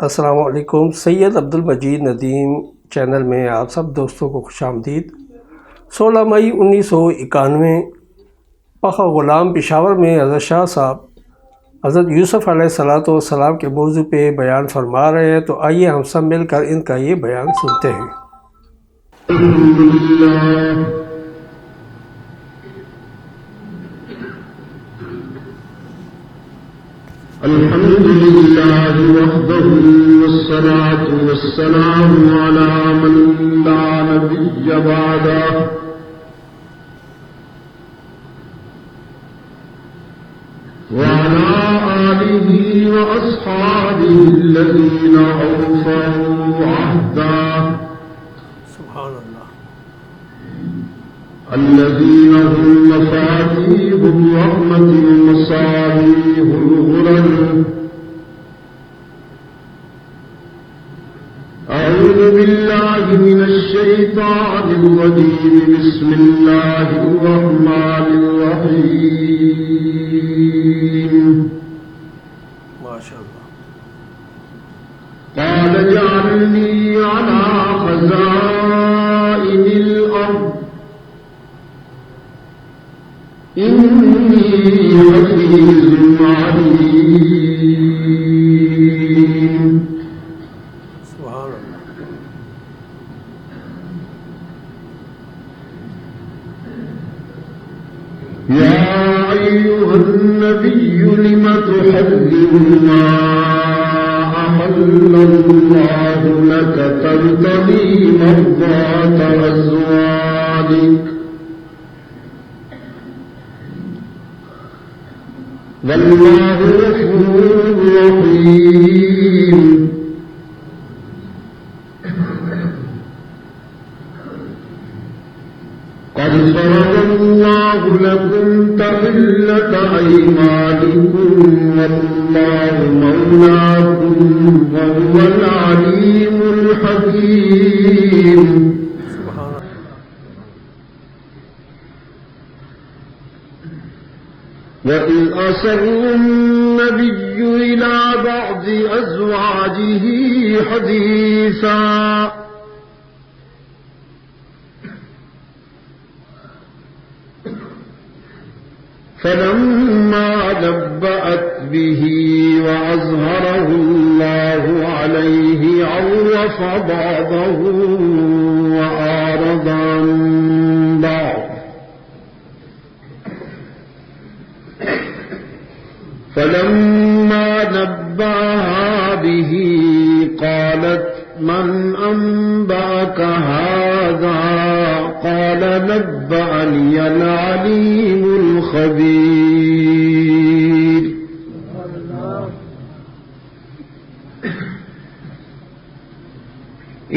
السلام علیکم۔ سید عبد المجید ندیم چینل میں آپ سب دوستوں کو خوش آمدید۔ 16 مئی 1991 پخا غلام پشاور میں حضرت شاہ صاحب حضرت یوسف علیہ السلام کے موضوع پہ بیان فرما رہے ہیں، تو آئیے ہم سب مل کر ان کا یہ بیان سنتے ہیں۔ الحمد لله وحده والصلاة والسلام على من لا نبي بعده وعلى آله وأصحابه الذين أوفوا عهده سبحان اللہ۔ الذين هم مفاتيح الرحمة ومصابيح الغرر. أعوذ بالله من الشيطان الرجيم. بسم الله الرحمن الرحيم. ما شاء اللہ۔ قال اجعلني على خزائن الأرض إني حفيظ عليم. سبحان اللہ۔ يا أيها النبي لم تحرم ما أحل الله لك تبتغي مرضات أزواجك والله غفور رحيم. قد فرض الله لكم تحلة أيمانكم والله مولاكم وهو العليم الحكيم. وإذ أسر النبي إلى بعض أزواجه حديثا فلما نبأت به وأظهره الله عليه عرف بعضه وأعرض عن بعض فلما نبأها به قالت من أنبأك هذا قال نبأني العليم الخبير.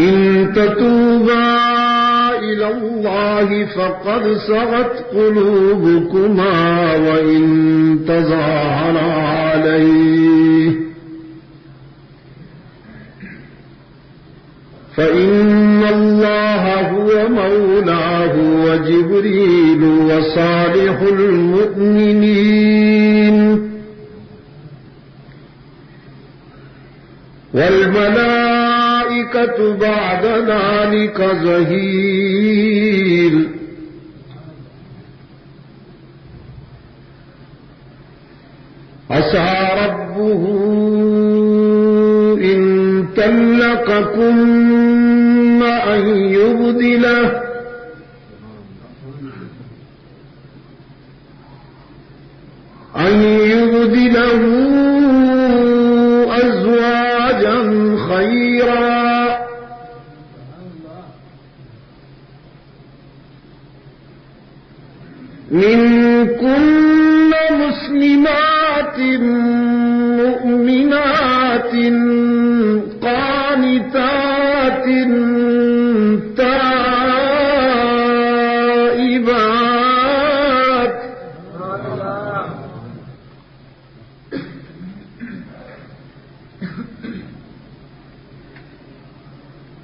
إن تتوبا إلى الله فقد صغت قلوبكما وإن تظاهرا عليه فإن الله هو مولاه وجبريل وصالح المؤمنين والملائكة بعد ذلك ظهير. عسى ربه إن طلقكن أن يبدله أزواجا خيرا منكن مسلمات مؤمنات قانتات تائبات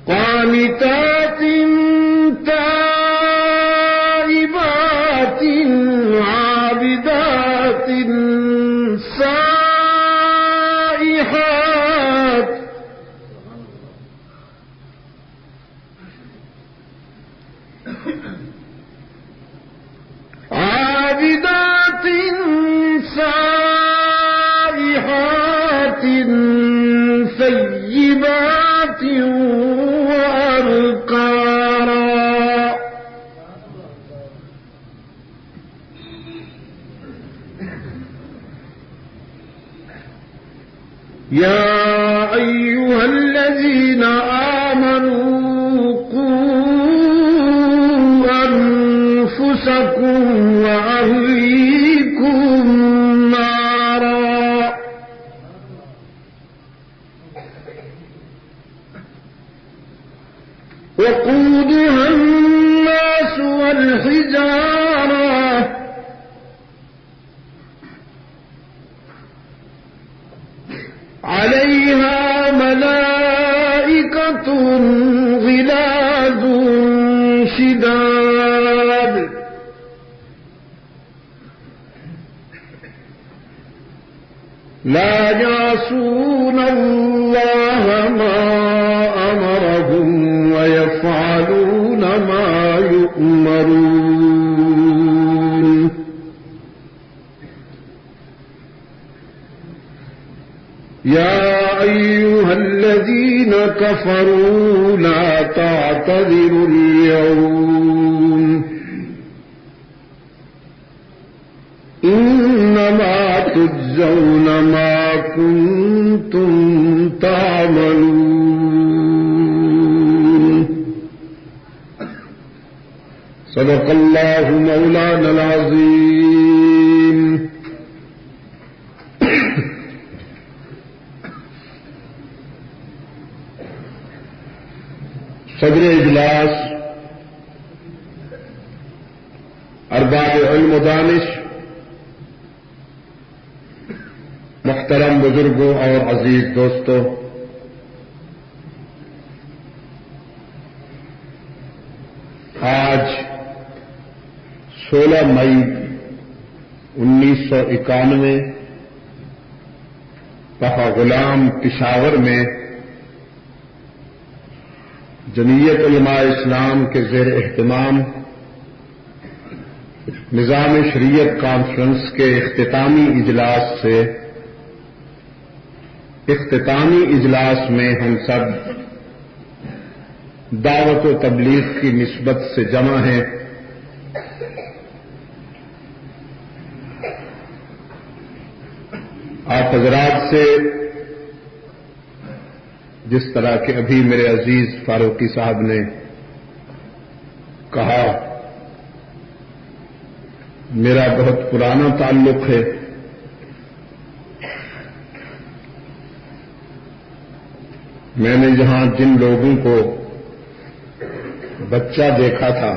قانتات تائبات عابدات سائحات طيبات وأبكارا يا أيها الذين آمنوا قوا أنفسكم وأهليكم نارا وقودها الناس والحجارة عليها ملائكة غلاظ شداد لا يعصون الله ما أمرهم ويفعلون ما يؤمرون يا أيها الذين كفروا لا تعتذروا اليوم إنما تجزون ما كنتم تعملون صدق الله مولانا العظيم صدر اجلاس ارباب علم و دانش محترم بزرگوں اور عزیز دوستوں، آج 16 مئی 1991 پخا غلام پشاور میں جمعیت علماء اسلام کے زیر اہتمام نظام شریعت کانفرنس کے اختتامی اجلاس میں ہم سب دعوت و تبلیغ کی نسبت سے جمع ہیں۔ آپ حضرات سے جس طرح کہ ابھی میرے عزیز فاروقی صاحب نے کہا، میرا بہت پرانا تعلق ہے۔ میں نے جہاں جن لوگوں کو بچہ دیکھا تھا،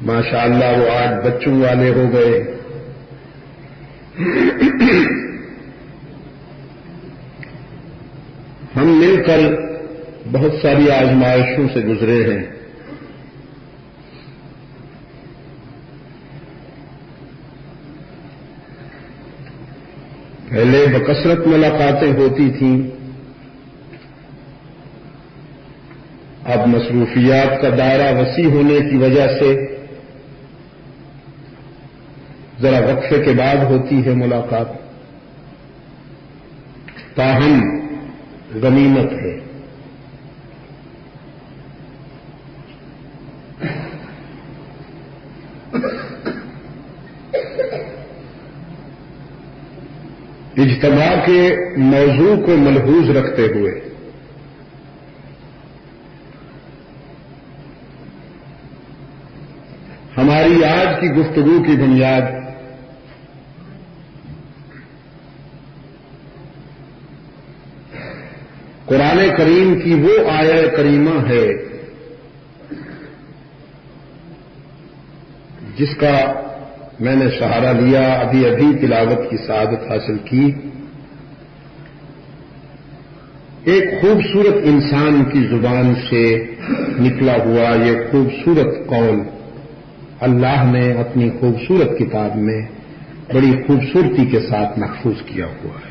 ماشاءاللہ وہ آج بچوں والے ہو گئے۔ ہم مل کر بہت ساری آزمائشوں سے گزرے ہیں۔ پہلے بکثرت ملاقاتیں ہوتی تھیں، اب مصروفیات کا دائرہ وسیع ہونے کی وجہ سے ذرا وقفے کے بعد ہوتی ہے ملاقات، تاہم غنیمت ہے۔ اجتماع کے موضوع کو ملحوظ رکھتے ہوئے ہماری آج کی گفتگو کی بنیاد قرآن کریم کی وہ آیہ کریمہ ہے جس کا میں نے سہارا لیا، ابھی تلاوت کی سعادت حاصل کی۔ ایک خوبصورت انسان کی زبان سے نکلا ہوا یہ خوبصورت قول اللہ نے اپنی خوبصورت کتاب میں بڑی خوبصورتی کے ساتھ محفوظ کیا ہوا ہے۔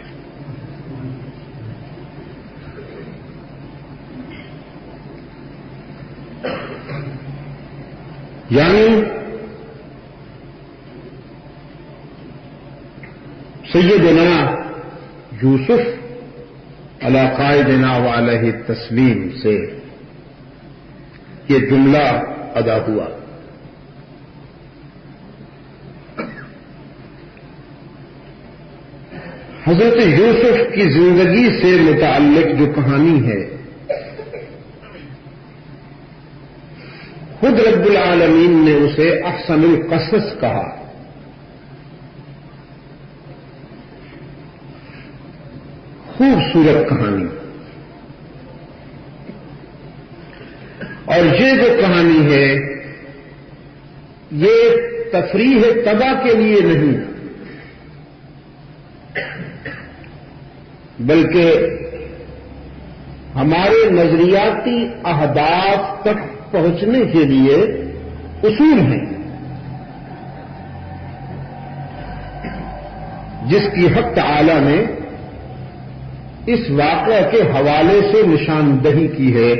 یعنی سیدنا یوسف علی قائدنا وعلیہ التسلیم سے یہ جملہ ادا ہوا. حضرت یوسف کی زندگی سے متعلق جو کہانی ہے خود رب العالمین نے اسے احسن القصص کہا. خوبصورت کہانی. اور یہ جو کہانی ہے یہ تفریح طبع کے لیے نہیں بلکہ ہمارے نظریاتی اہداف تک پہنچنے کے لیے اصول ہیں جس کی حق تعالی نے اس واقعہ کے حوالے سے نشاندہی کی ہے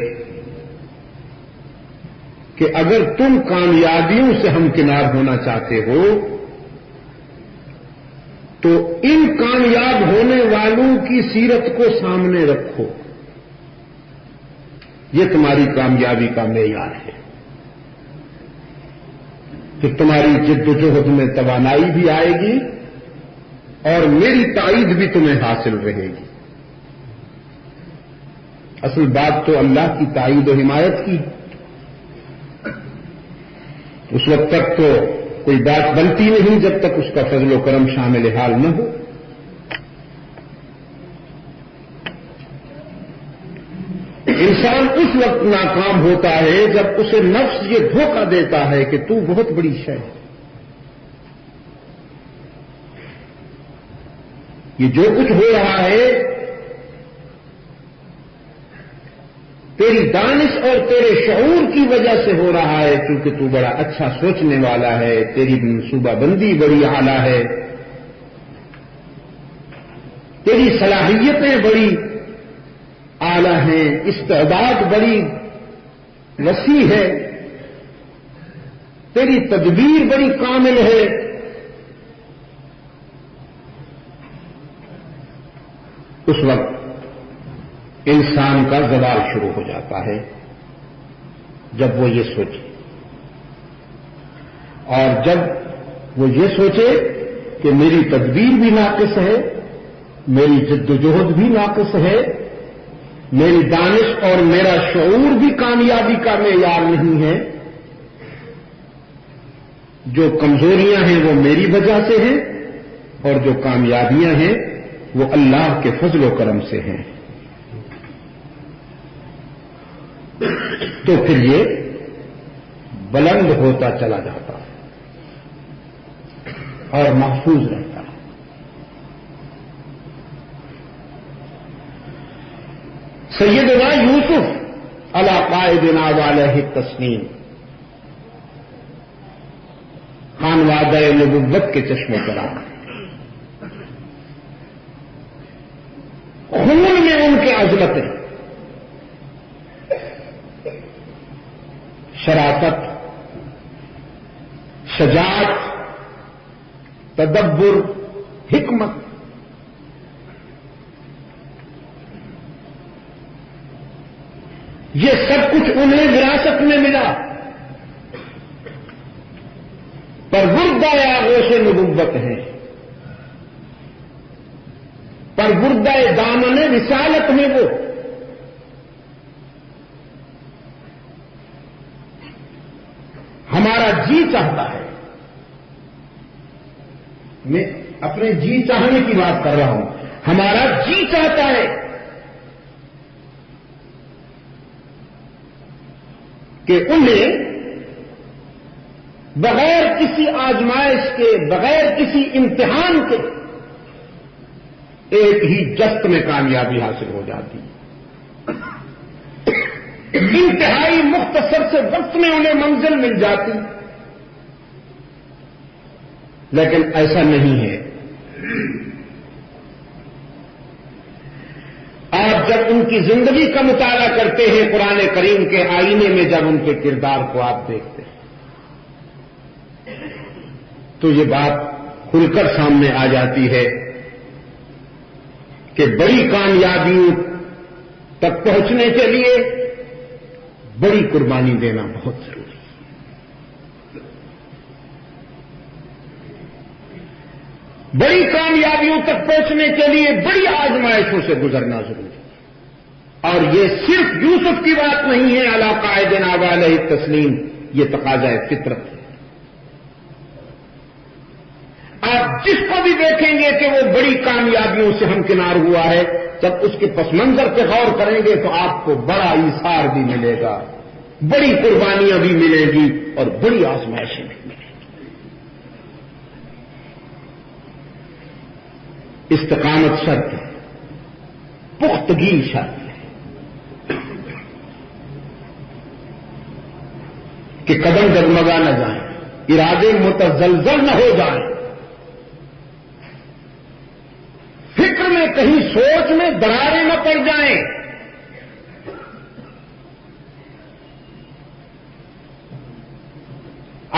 کہ اگر تم کامیابیوں سے ہمکنار ہونا چاہتے ہو تو ان کامیاب ہونے والوں کی سیرت کو سامنے رکھو. یہ تمہاری کامیابی کا معیار ہے. پھر تمہاری جد و جہد میں توانائی بھی آئے گی اور میری تائید بھی تمہیں حاصل رہے گی. اصل بات تو اللہ کی تائید و حمایت کی. اس وقت تک تو کوئی بات بنتی نہیں جب تک اس کا فضل و کرم شامل حال نہ ہو. انسان اس وقت ناکام ہوتا ہے جب اسے نفس یہ دھوکہ دیتا ہے کہ تو بہت بڑی شے ہے. یہ جو کچھ ہو رہا ہے تیری دانش اور تیرے شعور کی وجہ سے ہو رہا ہے کیونکہ تو بڑا اچھا سوچنے والا ہے, تیری منصوبہ بندی بڑی اعلیٰ ہے, تیری صلاحیتیں بڑی اعلیٰ ہیں, استعداد بڑی وسیع ہے, تیری تدبیر بڑی کامل ہے. اس وقت انسان کا زوال شروع ہو جاتا ہے جب وہ یہ سوچے. اور جب وہ یہ سوچے کہ میری تدبیر بھی ناقص ہے, میری جد و جہد بھی ناقص ہے, میری دانش اور میرا شعور بھی کامیابی کا معیار نہیں ہے, جو کمزوریاں ہیں وہ میری وجہ سے ہیں اور جو کامیابیاں ہیں وہ اللہ کے فضل و کرم سے ہیں, تو پھر یہ بلند ہوتا چلا جاتا ہے اور محفوظ رہتا ہے. سیدنا یوسف علی قائدنا وعلیہ التسلیم خانوادہ نبوت کے چشمے پر آ خون میں ان کے عظمتیں, شرافت, شجاعت, تدبر, حکمت, یہ سب کچھ انہیں وراثت میں ملا. پر وردہ آغوش نبوت ہیں, پر وردہ دامن رسالت میں وہ ہمارا جی چاہتا ہے. میں اپنے جی چاہنے کی بات کر رہا ہوں. ہمارا جی چاہتا ہے کہ انہیں بغیر کسی آزمائش کے, بغیر کسی امتحان کے ایک ہی جست میں کامیابی حاصل ہو جاتی. انتہائی مختصر سے وقت میں انہیں منزل مل جاتی. لیکن ایسا نہیں ہے. آپ جب ان کی زندگی کا مطالعہ کرتے ہیں قرآن کریم کے آئینے میں, جب ان کے کردار کو آپ دیکھتے ہیں تو یہ بات کھل کر سامنے آ جاتی ہے کہ بڑی کامیابیوں تک پہنچنے کے لیے بڑی قربانی دینا بہت ضروری ہے. بڑی کامیابیوں تک پہنچنے کے لیے بڑی آزمائشوں سے گزرنا ضروری ہے. اور یہ صرف یوسف کی بات نہیں ہے علی قائدنا علیہ التسلیم، یہ تقاضۂ فطرت ہے. آپ جس کو بھی دیکھیں گے کہ وہ بڑی کامیابیوں سے ہمکنار ہوا ہے، جب اس کے پس منظر پہ غور کریں گے تو آپ کو بڑا ایثار بھی ملے گا، بڑی قربانیاں بھی ملیں گی اور بڑی آزمائشیں بھی ملیں گی. استقامت شرط ہے، پختگی شرط ہے کہ قدم ڈگمگا نہ جائیں، ارادے متزلزل نہ ہو جائیں، فکر میں کہیں سوچ میں دراریں نہ پڑ جائیں.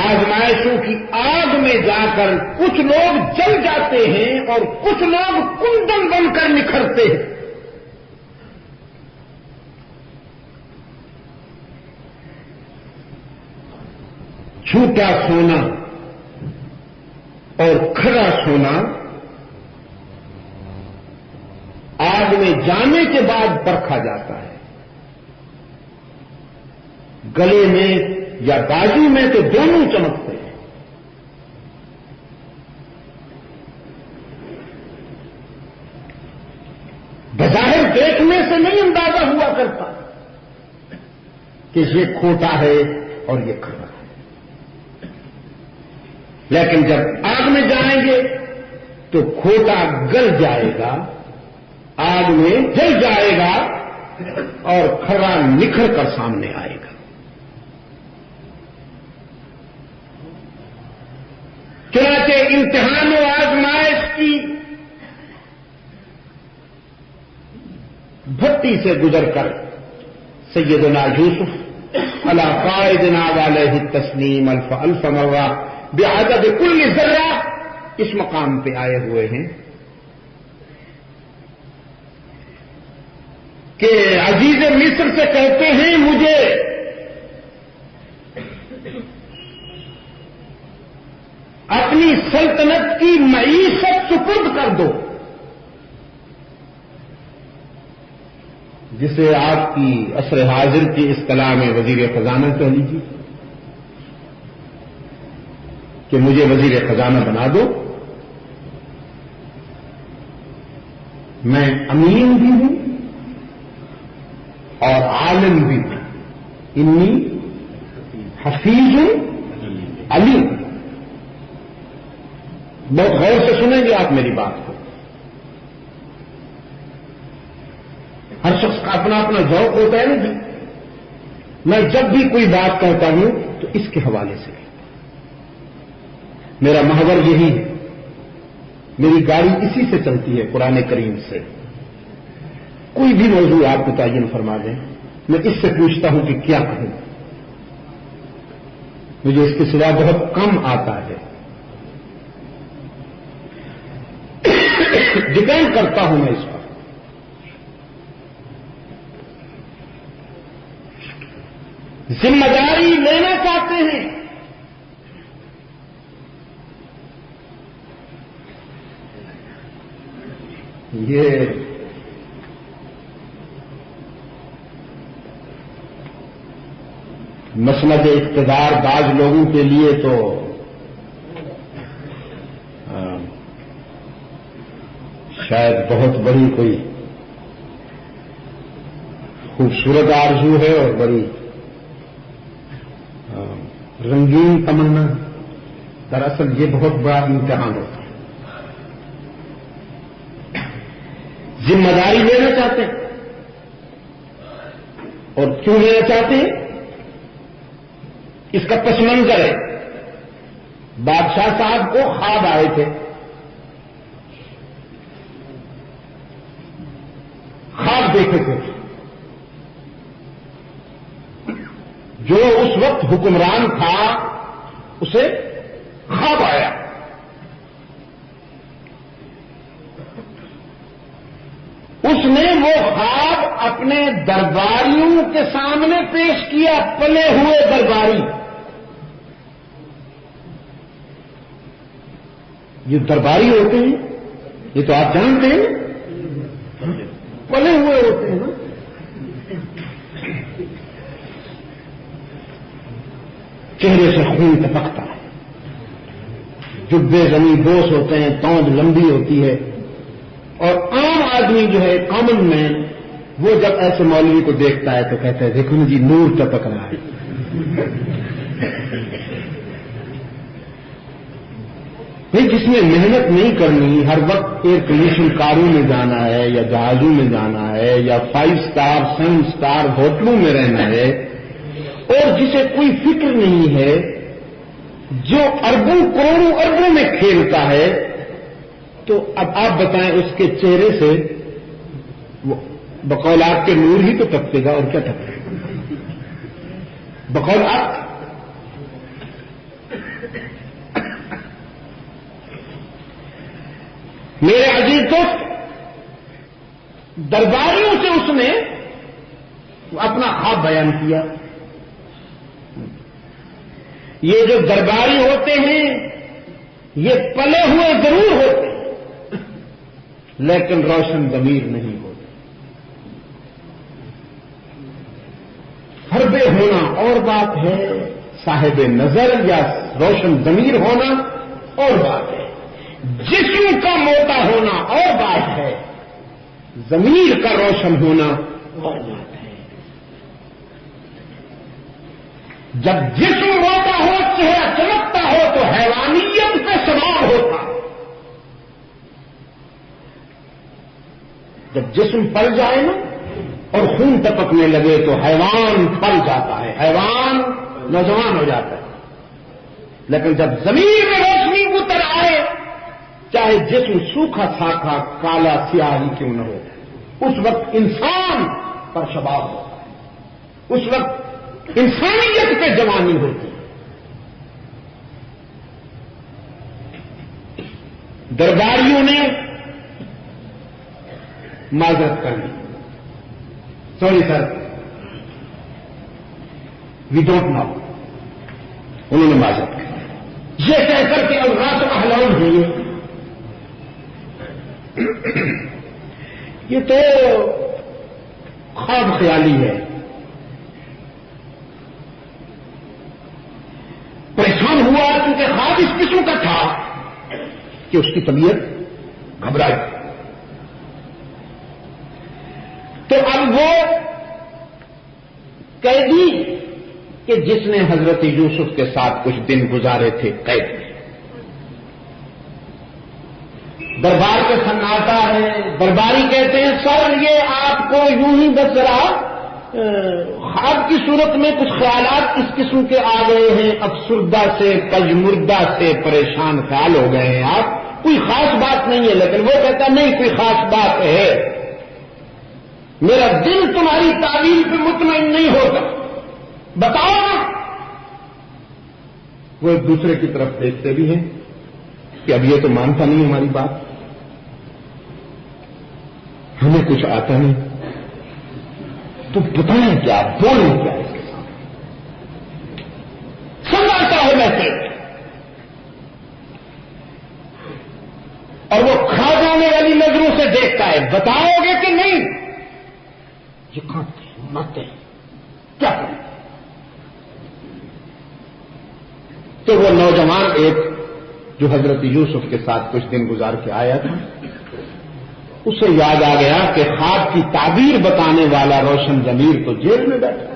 آزمائشوں کی آگ میں جا کر کچھ لوگ جل جاتے ہیں اور کچھ لوگ کندن بن کر نکھرتے ہیں. چھوٹا سونا اور کھڑا سونا آگ میں جانے کے بعد پرکھا جاتا ہے. گلے میں یا بازو میں تو دونوں چمکتے ہیں. بظاہر دیکھنے سے نہیں اندازہ ہوا کرتا کہ یہ کھوٹا ہے اور یہ کھڑا ہے، لیکن جب آگ میں جائیں گے تو کھوٹا گل جائے گا، آگ میں جل جائے گا اور کھڑا نکھر کر سامنے آئے گا. چنانچہ امتحان و آزمائش کی بھٹی سے گزر کر سیدنا یوسف علی قائدنا علیہ التسلیم الف الف مرہ بعدد کل ذرہ اس مقام پہ آئے ہوئے ہیں کہ عزیز مصر سے کہتے ہیں مجھے اپنی سلطنت کی معیشت سپرد کر دو، جسے آپ کی عصر حاضر کی اصطلاح میں وزیر خزانہ کہہ لیجیے، کہ مجھے وزیر خزانہ بنا دو. میں امین بھی ہوں اور عالم بھی ہوں. انی حفیظ علیم. بہت غور سے سنیں گے آپ میری بات کو. ہر شخص کا اپنا اپنا ذوق ہوتا ہے نا جی. میں جب بھی کوئی بات کہتا ہوں تو اس کے حوالے سے کہتا ہوں. میرا محور یہی ہے، میری گاڑی اسی سے چلتی ہے، قرآن کریم سے. کوئی بھی موضوع آپ متعین فرما دیں، میں اس سے پوچھتا ہوں کہ کیا کہوں. مجھے اس کے سوا بہت کم آتا ہے. ڈپینڈ کرتا ہوں میں اس پر. ذمہ داری لینا چاہتے ہیں، یہ مسند اقتدار بعض لوگوں کے لیے تو شاید بہت بڑی کوئی خوبصورت آرزو ہے اور بڑی رنگین تمنا. دراصل یہ بہت بڑا امتحان ہوتا ہے. ذمہ داری لینا چاہتے ہیں، اور کیوں لینا چاہتے ہیں اس کا پس منظر ہے. بادشاہ صاحب کو خواب آئے تھے، خواب دیکھے تھے. جو اس وقت حکمران تھا اسے خواب آیا. اس نے وہ خواب اپنے درباریوں کے سامنے پیش کیا، پلے ہوئے درباری. یہ درباری ہوتے ہیں، یہ تو آپ جانتے ہیں، پلے ہوئے ہوتے ہیں نا. چہرے سے خون ٹپکتا ہے، جبے زمین بوس ہوتے ہیں، توند لمبی ہوتی ہے. اور عام آدمی جو ہے، کامن مین، وہ جب ایسے مولوی کو دیکھتا ہے تو کہتا ہے دیکھو نا جی نور ٹپک رہا ہے. نہیں، جس نے محنت نہیں کرنی، ہر وقت ایئر کنڈیشن کاروں میں جانا ہے یا جہازوں میں جانا ہے یا 5 اسٹار 7 اسٹار ہوٹلوں میں رہنا ہے، اور جسے کوئی فکر نہیں ہے، جو اربوں کروڑوں اربوں میں کھیلتا ہے، تو اب آپ بتائیں اس کے چہرے سے بقول آپ کے نور ہی تو ٹپکے گا، اور کیا ٹپکے گا بقول آپ. میرے عزیز دوست، درباریوں سے اس نے اپنا خواب بیان کیا. یہ جو درباری ہوتے ہیں یہ پلے ہوئے ضرور ہوتے ہیں لیکن روشن ضمیر نہیں ہوتے. حربے ہونا اور بات ہے، صاحب نظر یا روشن ضمیر ہونا اور بات ہے. جسم کا موٹا ہونا اور بات ہے، ضمیر کا روشن ہونا اور بات ہے. جب جسم موٹا ہو، چہرہ چمکتا ہو تو حیوانیت کا سوال ہوتا. جب جسم پل جائے نا اور خون ٹپکنے لگے تو حیوان پل جاتا ہے، حیوان نوجوان ہو جاتا ہے. لیکن جب ضمیر میں روشنی اتر آئے، چاہے جسم سوکھا ساکھا کالا سیاہ ہی کیوں نہ ہو، اس وقت انسان پر شباب ہوتا ہے، اس وقت انسانیت پہ جوانی ہوتی ہے. درباریوں نے معذرت کر لی، sorry sir we don't know, انہوں نے معذرت کر لی. یہ کہہ کر کے اب رات احلام ہوئی، یہ تو خواب خیالی ہے. پریشان ہوا کیونکہ خواب اس قسم کا تھا کہ اس کی طبیعت گھبرائی. تو اب وہ قیدی کہ جس نے حضرت یوسف کے ساتھ کچھ دن گزارے تھے قید میں، دربار کا سناٹا ہے. درباری کہتے ہیں سر یہ آپ کو یوں ہی بس ذرا خواب کی صورت میں کچھ خیالات اس قسم کے آ گئے ہیں، افسردہ سے پجمردہ سے پریشان خیال ہو گئے ہیں آپ، کوئی خاص بات نہیں ہے. لیکن وہ کہتا نہیں کوئی خاص بات ہے، میرا دل تمہاری تعبیر پہ مطمئن نہیں ہوتا، بتاؤ نا. وہ ایک دوسرے کی طرف دیکھتے بھی ہیں کہ اب یہ تو مانتا نہیں ہماری بات، ہمیں کچھ آتا نہیں، تو بتائیں کیا، بولیں کیا اس کے ساتھ. سمجھتا ہے ویسے، اور وہ کھا جانے والی نظروں سے دیکھتا ہے، بتاؤ گے کہ نہیں؟ یہ کھاتے ہیں مرتے ہیں، کیا کریں؟ تو وہ نوجوان ایک جو حضرت یوسف کے ساتھ کچھ دن گزار کے آیا تھا، اسے یاد آ گیا کہ خواب کی تعبیر بتانے والا روشن ضمیر تو جیل میں بیٹھا.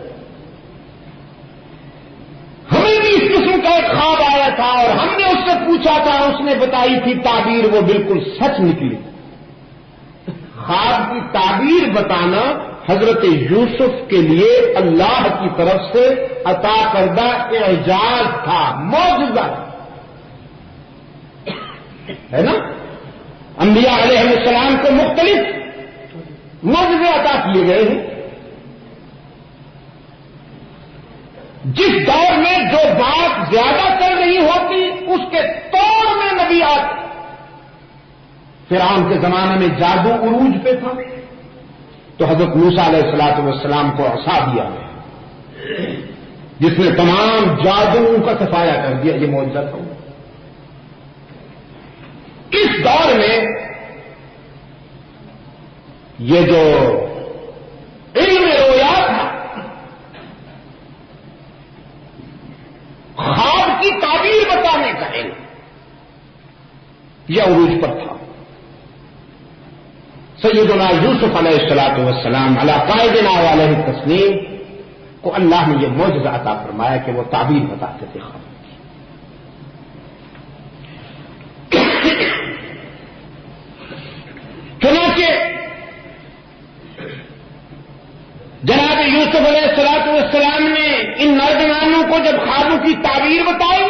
ہمیں بھی اس قسم کا ایک خواب آیا تھا اور ہم نے اس سے پوچھا تھا، اس نے بتائی تھی تعبیر، وہ بالکل سچ نکلی. خواب کی تعبیر بتانا حضرت یوسف کے لیے اللہ کی طرف سے عطا کردہ اعجاز تھا، معجزہ ہے نا. انبیاء علیہ السلام کو مختلف معجزے عطا کیے گئے ہیں. جس دور میں جو بات زیادہ چل رہی ہوتی اس کے توڑ میں نبی آتے. فرعون کے زمانے میں جادو عروج پہ تھا، تو حضرت موسیٰ علیہ السلام کو عصا دیا گیا جس نے تمام جادوؤں کا صفایا کر دیا. یہ معجزہ تھا. اس دور میں یہ جو علم رویا تھا، خواب کی تعبیر بتانے کا علم، یہ عروج پر تھا. سیدنا یوسف علیہ السلام علی قائدنا علیہ التسلیم کو اللہ نے یہ معجزہ عطا فرمایا کہ وہ تعبیر بتاتے تھے خواب. چنانچہ جناب یوسف علیہ السلام نے ان نوجوانوں کو جب خوابوں کی تعبیر بتائی،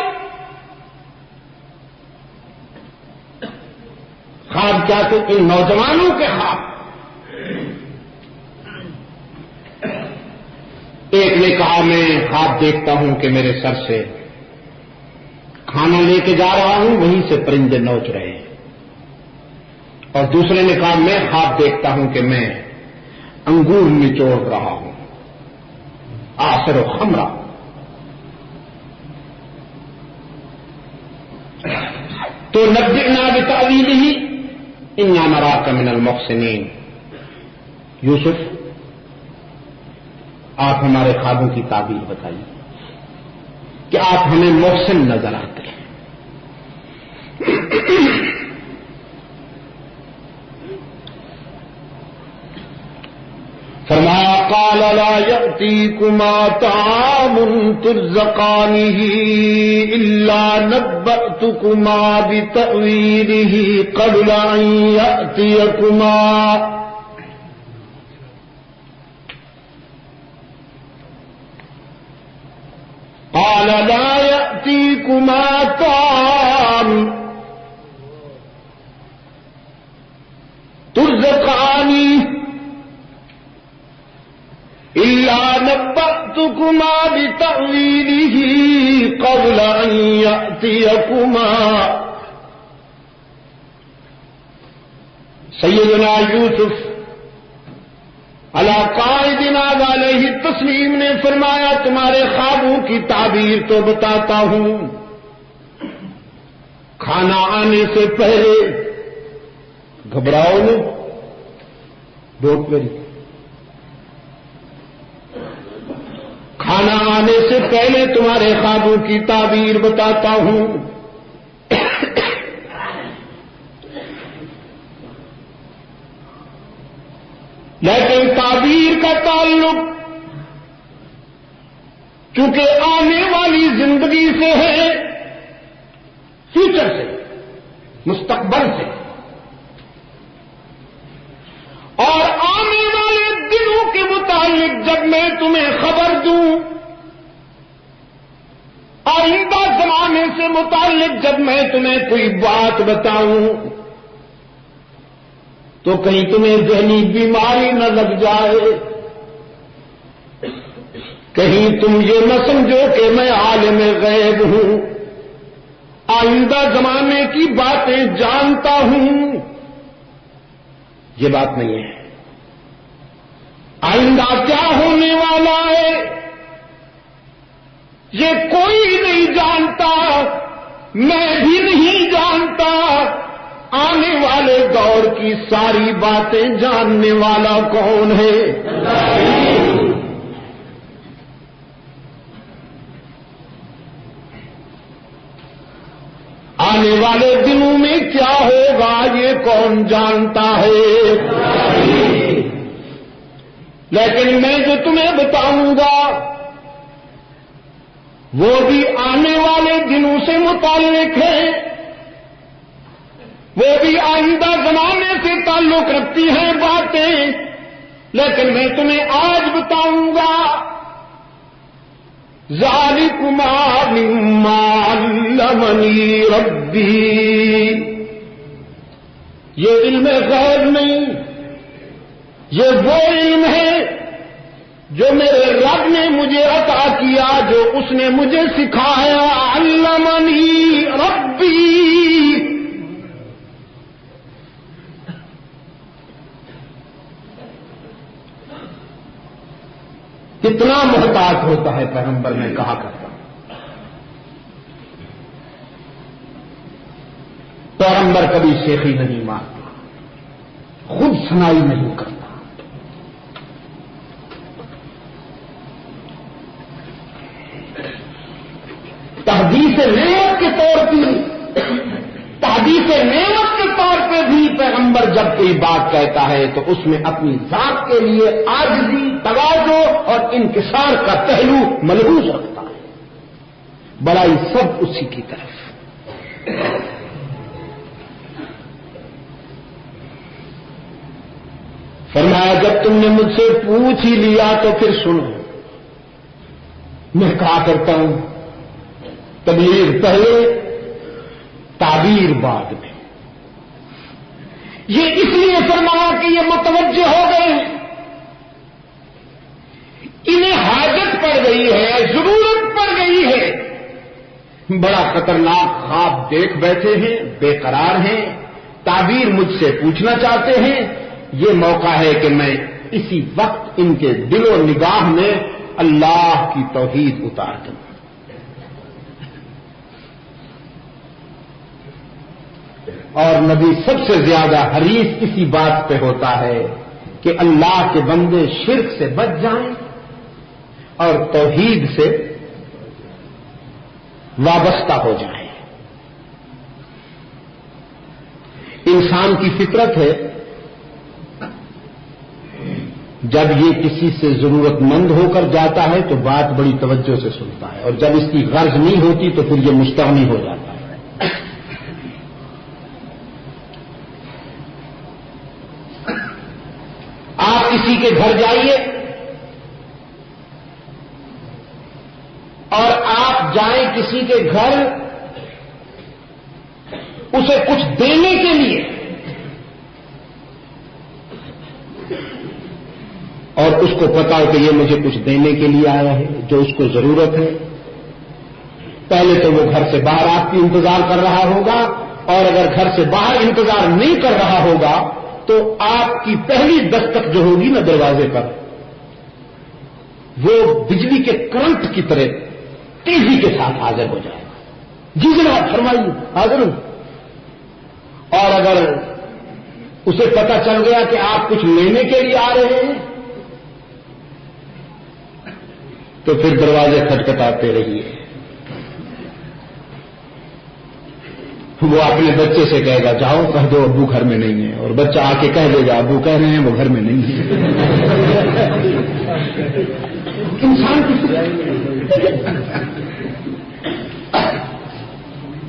خواب کیا تھے؟ ان نوجوانوں کے خواب. ایک نے کہا میں خواب دیکھتا ہوں کہ میرے سر سے کھانا لے کے جا رہا ہوں، وہیں سے پرندے نوچ رہے ہیں. اور دوسرے نے کہا میں خواب دیکھتا ہوں کہ میں انگور نچوڑ رہا ہوں، آصر و خمرہ. تو نبئنا بتأویلہ انا نراک من المحسنین. یوسف آپ ہمارے خوابوں کی تعبیر بتائیے کہ آپ ہمیں محسن نظر آتے ہیں. فرمایا قال لا يأتيكما طعام ترزقانه إلا نبأتكما بتأويله قبل أن يأتيكما. قال لا يأتيكما طعام ترزقانه إلا نبأتكما بتأويله قبل أن يأتيكما. سیدنا یوسف علی قائدنا علیہ التسلیم نے فرمایا تمہارے خوابوں کی تعبیر تو بتاتا ہوں، کھانا آنے سے پہلے گھبراؤ نہیں. Don't worry. کھانا آنے سے پہلے تمہارے خوابوں کی تعبیر بتاتا ہوں. لیکن تعبیر کا تعلق چونکہ آنے والی زندگی سے ہے، فیوچر سے، مستقبل سے، اور آنے والے دنوں کے متعلق جب میں تمہیں خبر دوں، آئندہ زمانے سے متعلق جب میں تمہیں کوئی بات بتاؤں تو کہیں تمہیں ذہنی بیماری نہ لگ جائے، کہیں تم یہ نہ سمجھو کہ میں عالم غیب ہوں، آئندہ زمانے کی باتیں جانتا ہوں. یہ بات نہیں ہے. آئندہ کیا ہونے والا ہے یہ کوئی نہیں جانتا، میں بھی نہیں جانتا. آنے والے دور کی ساری باتیں جاننے والا کون ہے؟ آنے والے دنوں میں کیا ہوگا یہ کون جانتا ہے؟ لیکن میں جو تمہیں بتاؤں گا وہ بھی آنے والے دنوں سے متعلق ہے، وہ بھی آئندہ زمانے سے تعلق رکھتی ہیں باتیں، لیکن میں تمہیں آج بتاؤں گا. ذالکما مما علمنی ربی. یہ علم غیب نہیں، یہ وہ علم ہے جو میرے رب نے مجھے عطا کیا، جو اس نے مجھے سکھایا. علمنی ربی. کتنا محتاط ہوتا ہے پیغمبر میں کہا کرتا ہوں. پیغمبر کبھی شیخی نہیں مانتا, خود سنائی نہیں کرتا. تحدیث نعمت کے طور پہ بھی پیغمبر جب کوئی بات کہتا ہے تو اس میں اپنی ذات کے لیے عاجزی, تواضع اور انکسار کا پہلو ملحوظ رکھتا ہے. بڑائی سب اسی کی طرف. فرمایا جب تم نے مجھ سے پوچھ ہی لیا تو پھر سنو. میں کہا کرتا ہوں تبلیغ پہلے, تعبیر بعد میں. یہ اس لیے فرمایا کہ یہ متوجہ ہو گئے ہیں, انہیں حاجت پڑ گئی ہے, ضرورت پڑ گئی ہے. بڑا خطرناک خواب دیکھ بیٹھے ہیں, بے قرار ہیں, تعبیر مجھ سے پوچھنا چاہتے ہیں. یہ موقع ہے کہ میں اسی وقت ان کے دل و نگاہ میں اللہ کی توحید اتار دوں. اور نبی سب سے زیادہ حریص اسی بات پہ ہوتا ہے کہ اللہ کے بندے شرک سے بچ جائیں اور توحید سے وابستہ ہو جائیں. انسان کی فطرت ہے جب یہ کسی سے ضرورت مند ہو کر جاتا ہے تو بات بڑی توجہ سے سنتا ہے, اور جب اس کی غرض نہیں ہوتی تو پھر یہ مستغنی ہو جاتا ہے. آپ کسی کے گھر جائیے اور آپ جائیں کسی کے گھر اسے کچھ دینے کے لیے, اور اس کو پتا ہو کہ یہ مجھے کچھ دینے کے لیے آیا ہے جو اس کو ضرورت ہے. پہلے تو وہ گھر سے باہر آپ کی انتظار کر رہا ہوگا, اور اگر گھر سے باہر انتظار نہیں کر رہا ہوگا تو آپ کی پہلی دستک جو ہوگی نا دروازے پر, وہ بجلی کے کرنٹ کی طرح تیزی کے ساتھ حاضر ہو جائے گا. جی جناب فرمائیے, حاضر ہوں. اور اگر اسے پتہ چل گیا کہ آپ کچھ لینے کے لیے آ رہے ہیں تو پھر دروازے کھٹکھٹاتے رہیے. وہ اپنے بچے سے کہے گا جاؤ کہہ دو ابو گھر میں نہیں ہے, اور بچہ آ کے کہہ دے گا ابو کہہ رہے ہیں وہ گھر میں نہیں ہے. انسان کی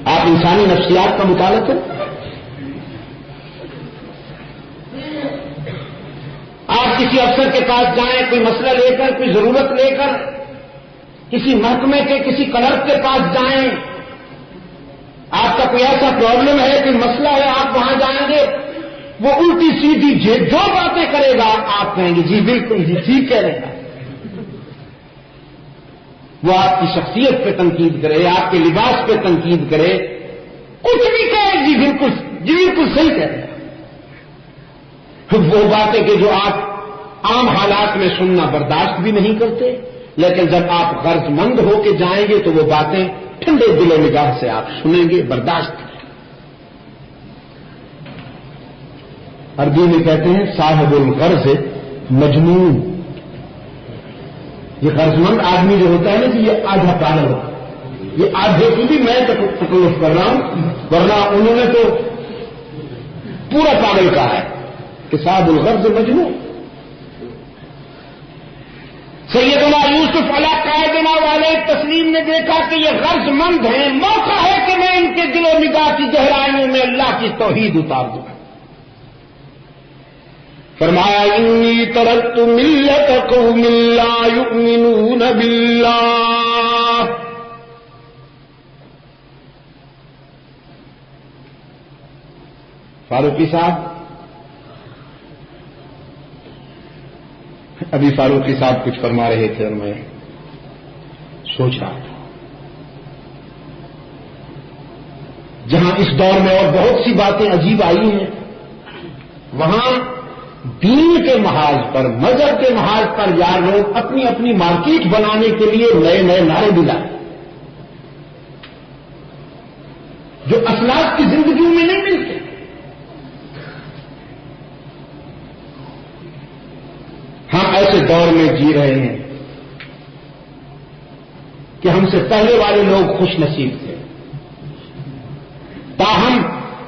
آپ انسانی نفسیات کا مطالعہ کریں. آپ کسی افسر کے پاس جائیں, کوئی مسئلہ لے کر, کوئی ضرورت لے کر, کسی محکمے کے کسی کلرک کے پاس جائیں, آپ کا کوئی ایسا پرابلم ہے, کوئی مسئلہ ہے, آپ وہاں جائیں گے, وہ الٹی سیدھی جو باتیں کرے گا آپ کہیں گے جی بالکل جی ٹھیک کہہ رہے ہیں. وہ آپ کی شخصیت پہ تنقید کرے, آپ کے لباس پہ تنقید کرے, کچھ بھی کہے جی بالکل صحیح کہہ رہے ہیں. وہ باتیں کہ جو آپ عام حالات میں سننا برداشت بھی نہیں کرتے, لیکن جب آپ غرض مند ہو کے جائیں گے تو وہ باتیں ٹھنڈے دل و نگاہ سے آپ سنیں گے, برداشت کریں. عربی میں کہتے ہیں صاحب الغرض مجنون. یہ غرض مند آدمی جو ہوتا ہے نا کہ یہ آدھا پاگل ہوتا ہے. یہ آدھے کو بھی میں تکلف کر رہا ہوں, ورنہ انہوں نے تو پورا پاگل کہا ہے کہ صاحب الغرض مجنون. سیدنا یوسف علیہ قائدنا والے تسلیم نے دیکھا کہ یہ غرض مند ہیں, موقع ہے کہ میں ان کے دل و نگاہ کی گہرائیوں میں اللہ کی توحید اتار دوں. فرمایا انی ترکت ملت قوم لا یؤمنون باللہ. فاروقی صاحب, ابھی فاروقی صاحب کچھ فرما رہے تھے اور میں سوچ رہا تھا, جہاں اس دور میں اور بہت سی باتیں عجیب آئی ہیں, وہاں دین کے محاذ پر، مذہب کے محاذ پر یار لوگ اپنی اپنی مارکیٹ بنانے کے لیے نئے نئے نعرے بھی لائے جو اسلاف کی زندگیوں میں نہیں ملتے. ہم ایسے دور میں جی رہے ہیں کہ ہم سے پہلے والے لوگ خوش نصیب تھے. تاہم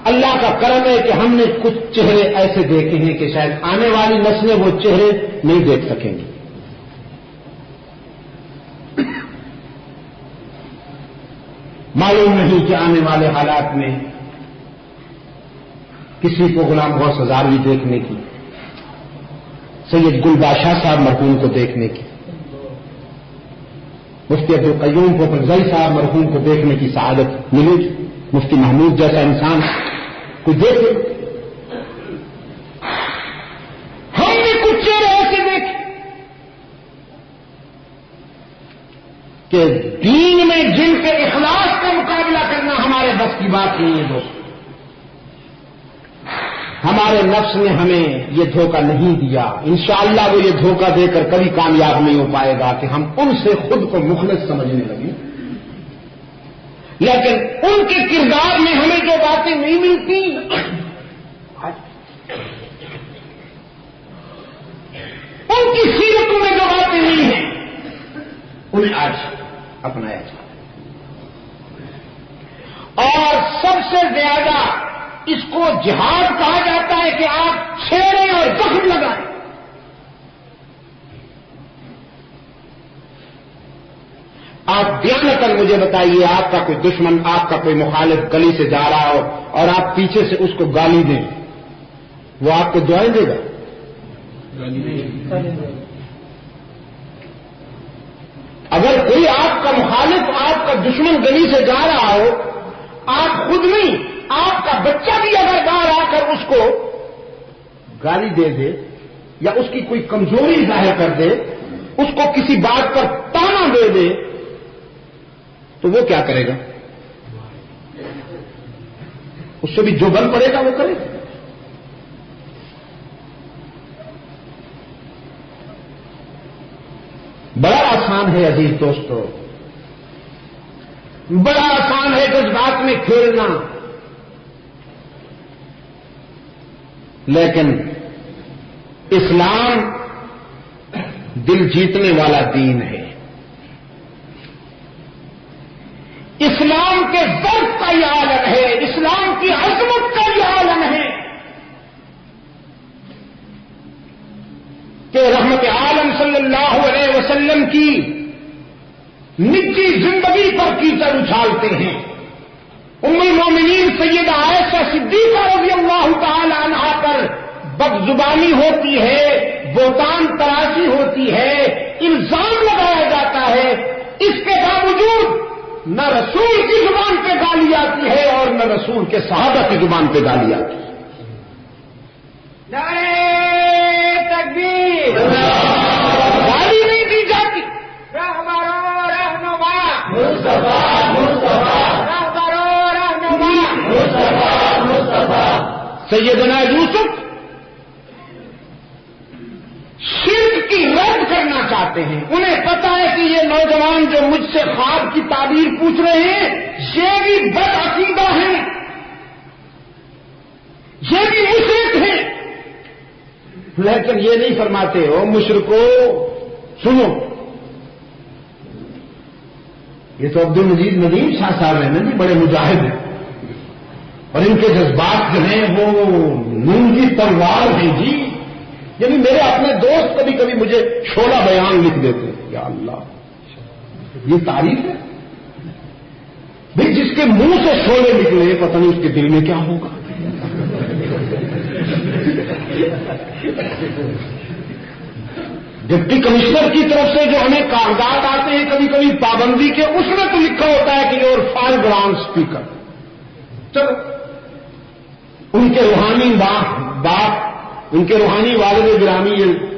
اللہ کا کرم ہے کہ ہم نے کچھ چہرے ایسے دیکھے ہیں کہ شاید آنے والی نسلیں وہ چہرے نہیں دیکھ سکیں گی. معلوم نہیں کہ آنے والے حالات میں کسی کو غلام غوث ہزاروی دیکھنے کی، سید گل بادشاہ صاحب مرحوم کو دیکھنے کی، مفتی عبدالقیوم کو فرزائی صاحب مرحوم کو دیکھنے کی سعادت ملی. مفتی محمود جیسا انسان کوئی دیکھے. ہم نے کچھ چہرے ایسے دیکھے کہ دین میں جن کے اخلاص کا مقابلہ کرنا ہمارے بس کی بات نہیں ہے. دوست، ہمارے نفس نے ہمیں یہ دھوکہ نہیں دیا. انشاءاللہ وہ یہ دھوکہ دے کر کبھی کامیاب نہیں ہو پائے گا کہ ہم ان سے خود کو مخلص سمجھنے لگیں. لیکن ان کے کردار میں ہمیں جو باتیں نہیں ملتی، ان کی سیرتوں میں جو باتیں نہیں ہیں، انہیں آج اپنایا جائے. اور سب سے زیادہ اس کو جہاد کہا جاتا ہے کہ آپ چھیڑیں اور زخم لگائیں. آپ دیانتاً مجھے بتائیے، آپ کا کوئی دشمن، آپ کا کوئی مخالف گلی سے جا رہا ہو اور آپ پیچھے سے اس کو گالی دیں، وہ آپ کو دعائیں دے گا؟ اگر کوئی آپ کا مخالف، آپ کا دشمن گلی سے جا رہا ہو، آپ خود نہیں، آپ کا بچہ بھی اگر باہر آ کر اس کو گالی دے دے یا اس کی کوئی کمزوری ظاہر کر دے، اس کو کسی بات پر تانا دے دے، تو وہ کیا کرے گا؟ اس سے بھی جو بن پڑے گا وہ کرے گا. بڑا آسان ہے عزیز دوستو، بڑا آسان ہے جذبات میں کھیلنا، لیکن اسلام دل جیتنے والا دین ہے. اسلام کے ضرب کا یہ عالم ہے، اسلام کی عظمت کا یہ عالم ہے کہ رحمت عالم صلی اللہ علیہ وسلم کی نجی زندگی پر کیچڑ اچھالتے ہیں. ام المومنین سیدہ عائشہ صدیقہ رضی اللہ تعالی عنہا پر بدزبانی ہوتی ہے، بہتان تراشی ہوتی ہے، الزام لگایا جاتا ہے. اس کے باوجود نہ رسول کی زبان پہ گالی آتی ہے اور نہ رسول کے صحابہ کی زبان پہ گالی آتی ہے. نعرہ تکبیر، گالی نہیں دی جاتی. رہبرو رہنما مصطفیٰ مصطفیٰ، رہبرو رہنما مصطفیٰ مصطفیٰ. سیدنا یوسف شرک کی رد کرنا چاہتے ہیں. انہیں پتا ہے کہ یہ نوجوان جو مجھ سے خواب کی تعبیر پوچھ رہے ہیں یہ بھی بد عقیدہ ہیں، یہ بھی مشرک ہیں، لیکن یہ نہیں فرماتے ہو مشرکو سنو. یہ تو عبد المجید ندیم شاہ صاحب ہیں نا جی، بڑے مجاہد ہیں، اور ان کے جذبات جو ہیں وہ نون کی تلوار ہیں جی. یعنی میرے اپنے دوست کبھی کبھی مجھے شعلہ بیان لکھ دیتے ہیں. یا اللہ، یہ تعریف ہے بھائی. جس کے منہ سے شعلے نکلے پتہ نہیں اس کے دل میں کیا ہوگا. ڈپٹی کمشنر کی طرف سے جو ہمیں کاغذات آتے ہیں کبھی کبھی پابندی کے، اس میں تو لکھا ہوتا ہے کہ یور 5 گراؤنڈ اسپیکر. چلو، ان کے روحانی باپ، ان کے روحانی والد گرامی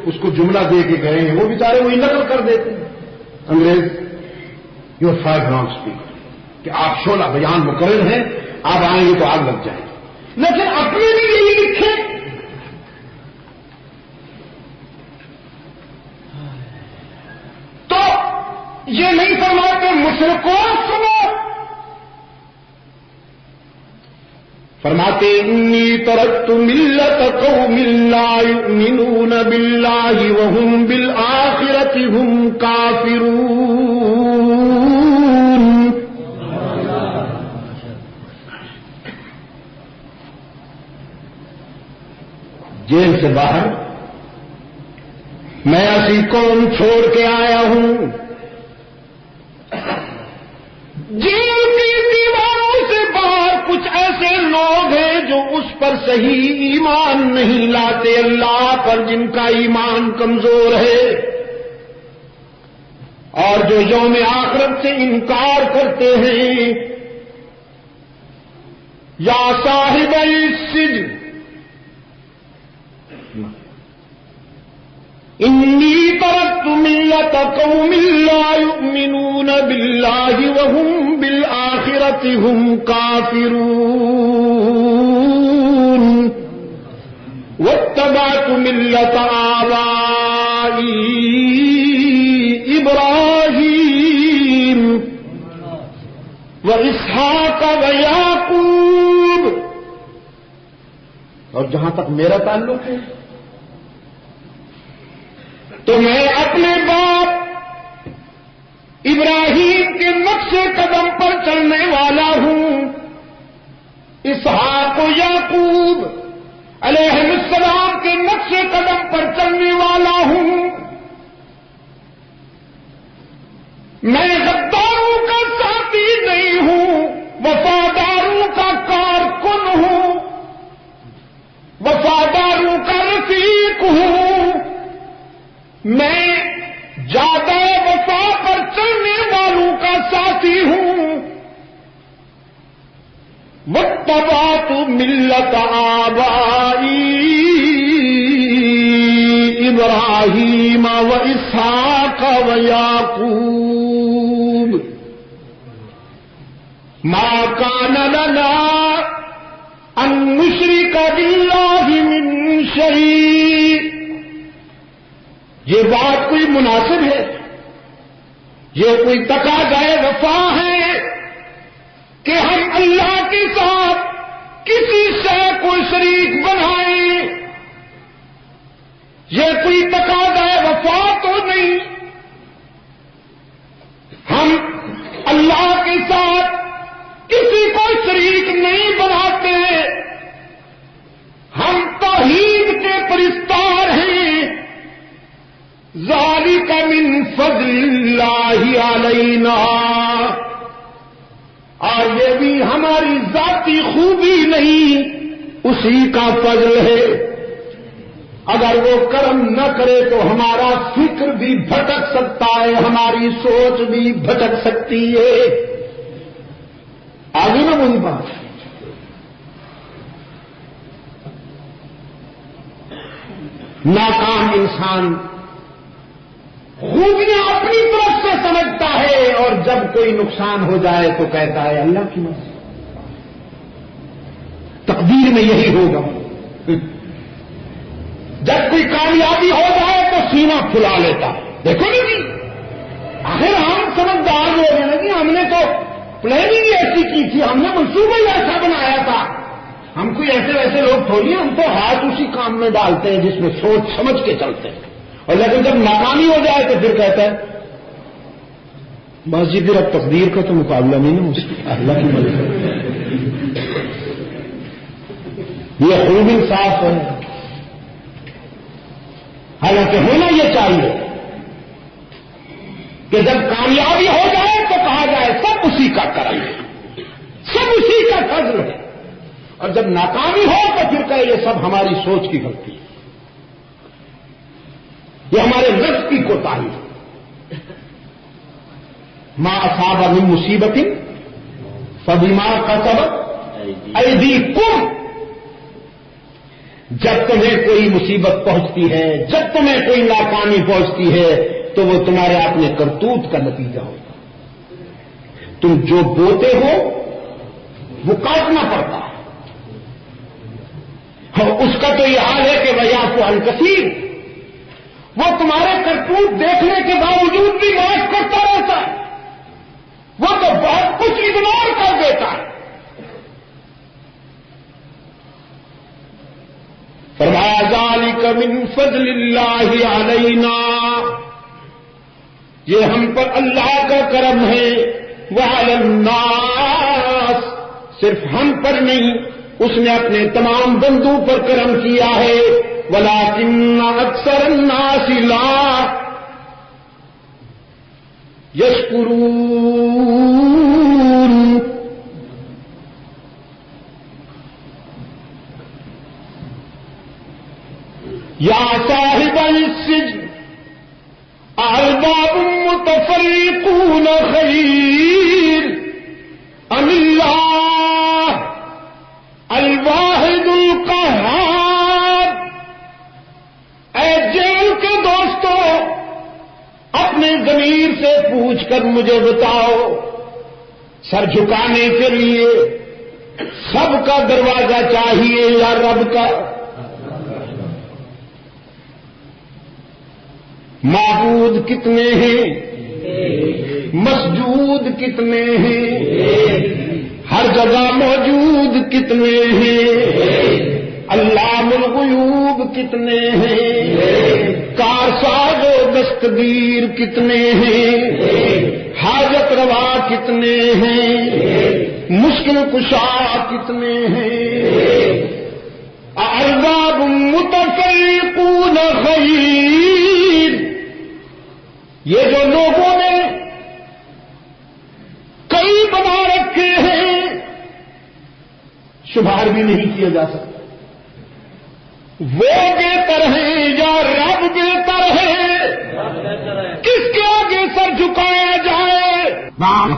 اس کو جملہ دے کے گئے ہیں، وہ بیچارے وہی نقل کر دیتے ہیں انگریز. یور 5 گراؤنڈ اسپیکر، کہ آپ شعلہ بیان مقرر ہیں، آپ آئیں گے تو آگ لگ جائے. لیکن اپنے بھی یہی لکھے یہ نہیں فرماتے مشرکوں سنو، فرماتے انی ترکت ملت قوم لا یؤمنون باللہ وهم بالآخرۃ هم کافرون۔ جیل سے باہر میں ایسی قوم چھوڑ کے آیا ہوں، جیل کی دیواروں سے باہر کچھ ایسے لوگ ہیں جو اس پر صحیح ایمان نہیں لاتے، اللہ پر جن کا ایمان کمزور ہے اور جو یوم آخرت سے انکار کرتے ہیں۔ یا صاحب السجن انی ترکت ملت قوم لا یؤمنون باللہ وهم بالآخرۃ هم کافرون واتبعت ملت آبائی ابراہیم واسحاق ویعقوب۔ اور جہاں تک میرا تعلق ہے تو میں اپنے باپ ابراہیم کے نقش قدم پر چلنے والا ہوں، اسحاق و یعقوب علیہ السلام کے نقش قدم پر چلنے والا ہوں۔ میں غداروں کا ساتھی نہیں ہوں، وفاداروں کا کارکن ہوں، وفاداروں کا رفیق ہوں۔ میں زیادہ وفا پر چلنے والوں کا ساتھی ہوں۔ واتبعت ملت آبائی ابراہیم واسحاق ویعقوب ما کان لنا ان نشرک باللہ من شیء۔ یہ بات کوئی مناسب ہے؟ یہ کوئی تقاضائے وفا ہے کہ ہم اللہ کے ساتھ کسی شے کو شریک بنائیں؟ یہ کوئی تقاضائے وفا تو نہیں۔ ہم اللہ کے ساتھ کسی کو شریک نہیں بناتے، ہم توحید کے پرستار ہیں۔ ذالک من فضل اللہ علینا، اور یہ بھی ہماری ذاتی خوبی نہیں، اسی کا فضل ہے۔ اگر وہ کرم نہ کرے تو ہمارا فکر بھی بھٹک سکتا ہے، ہماری سوچ بھی بھٹک سکتی ہے۔ آگے نہ وہی بات، ناکام انسان خوبیاں اپنی طرف سے سمجھتا ہے اور جب کوئی نقصان ہو جائے تو کہتا ہے اللہ کی مرضی، تقدیر میں یہی ہوگا۔ جب کوئی کامیابی ہو جائے تو سینہ پھلا لیتا ہے، دیکھو نا جی آخر ہم سمجھدار لوگ ہیں نا جی، ہم نے تو پلاننگ ایسی کی تھی، ہم نے منصوبہ ہی ایسا بنایا تھا، ہم کوئی ایسے ویسے لوگ تھوڑی ہیں، ہم تو ہاتھ اسی کام میں ڈالتے ہیں جس میں سوچ سمجھ کے چلتے ہیں۔ اور لیکن جب ناکامی ہو جائے تو پھر کہتا ہے بس جی پھر اب تقدیر کا تو مقابلہ نہیں نا، اللہ کی مرضی۔ یہ خوب انصاف ہے، حالانکہ ہونا یہ چاہیے کہ جب کامیابی ہو جائے تو کہا جائے سب اسی کا کرم ہے، سب اسی کا فضل ہے، اور جب ناکامی ہو تو پھر کہے یہ سب ہماری سوچ کی غلطی ہے، یہ ہمارے نفس کی کوتاہی ہے۔ ما اصاب من مصیبت فبما کسبت ایدیکم، جب تمہیں کوئی مصیبت پہنچتی ہے، جب تمہیں کوئی ناکامی پہنچتی ہے تو وہ تمہارے اپنے کرتوت کا نتیجہ ہوگا۔ تم جو بوتے ہو وہ کاٹنا پڑتا ہے، اور اس کا تو یہ حال ہے کہ ویعفو عن کثیر، وہ تمہارے کرتوت دیکھنے کے باوجود بھی معاف کرتا رہتا ہے۔ وہ تو بہت کچھ اگنور کر دیتا ہے. فرمایا ذالک من فضل اللہ علینا، یہ ہم پر اللہ کا کرم ہے. وعلی الناس، صرف ہم پر نہیں، اس نے اپنے تمام بندوں پر کرم کیا ہے. ولکن اکثر الناس لا یشکرون. یا صاحب السجن ارباب متفرقون خیر ام اللہ الواحد القہار. اے جیل کے دوستوں، اپنے ضمیر سے پوچھ کر مجھے بتاؤ، سر جھکانے کے لیے سب کا دروازہ چاہیے یا رب کا؟ معبود کتنے ہیں، مسجود کتنے ہیں، ہر جگہ موجود کتنے ہیں، علام الغیوب کتنے ہیں، کارساز و دستگیر کتنے ہیں، حاجت روا کتنے ہیں، مشکل کشا کتنے ہیں. ارباب متفرقون خیر، یہ جو لوگوں نے کئی بنا رکھے ہیں شمار بھی نہیں کیا جا سکتا. وہ بہتر ہیں یا رب بہتر ہے؟ کس کے آگے سر جھکایا جائے؟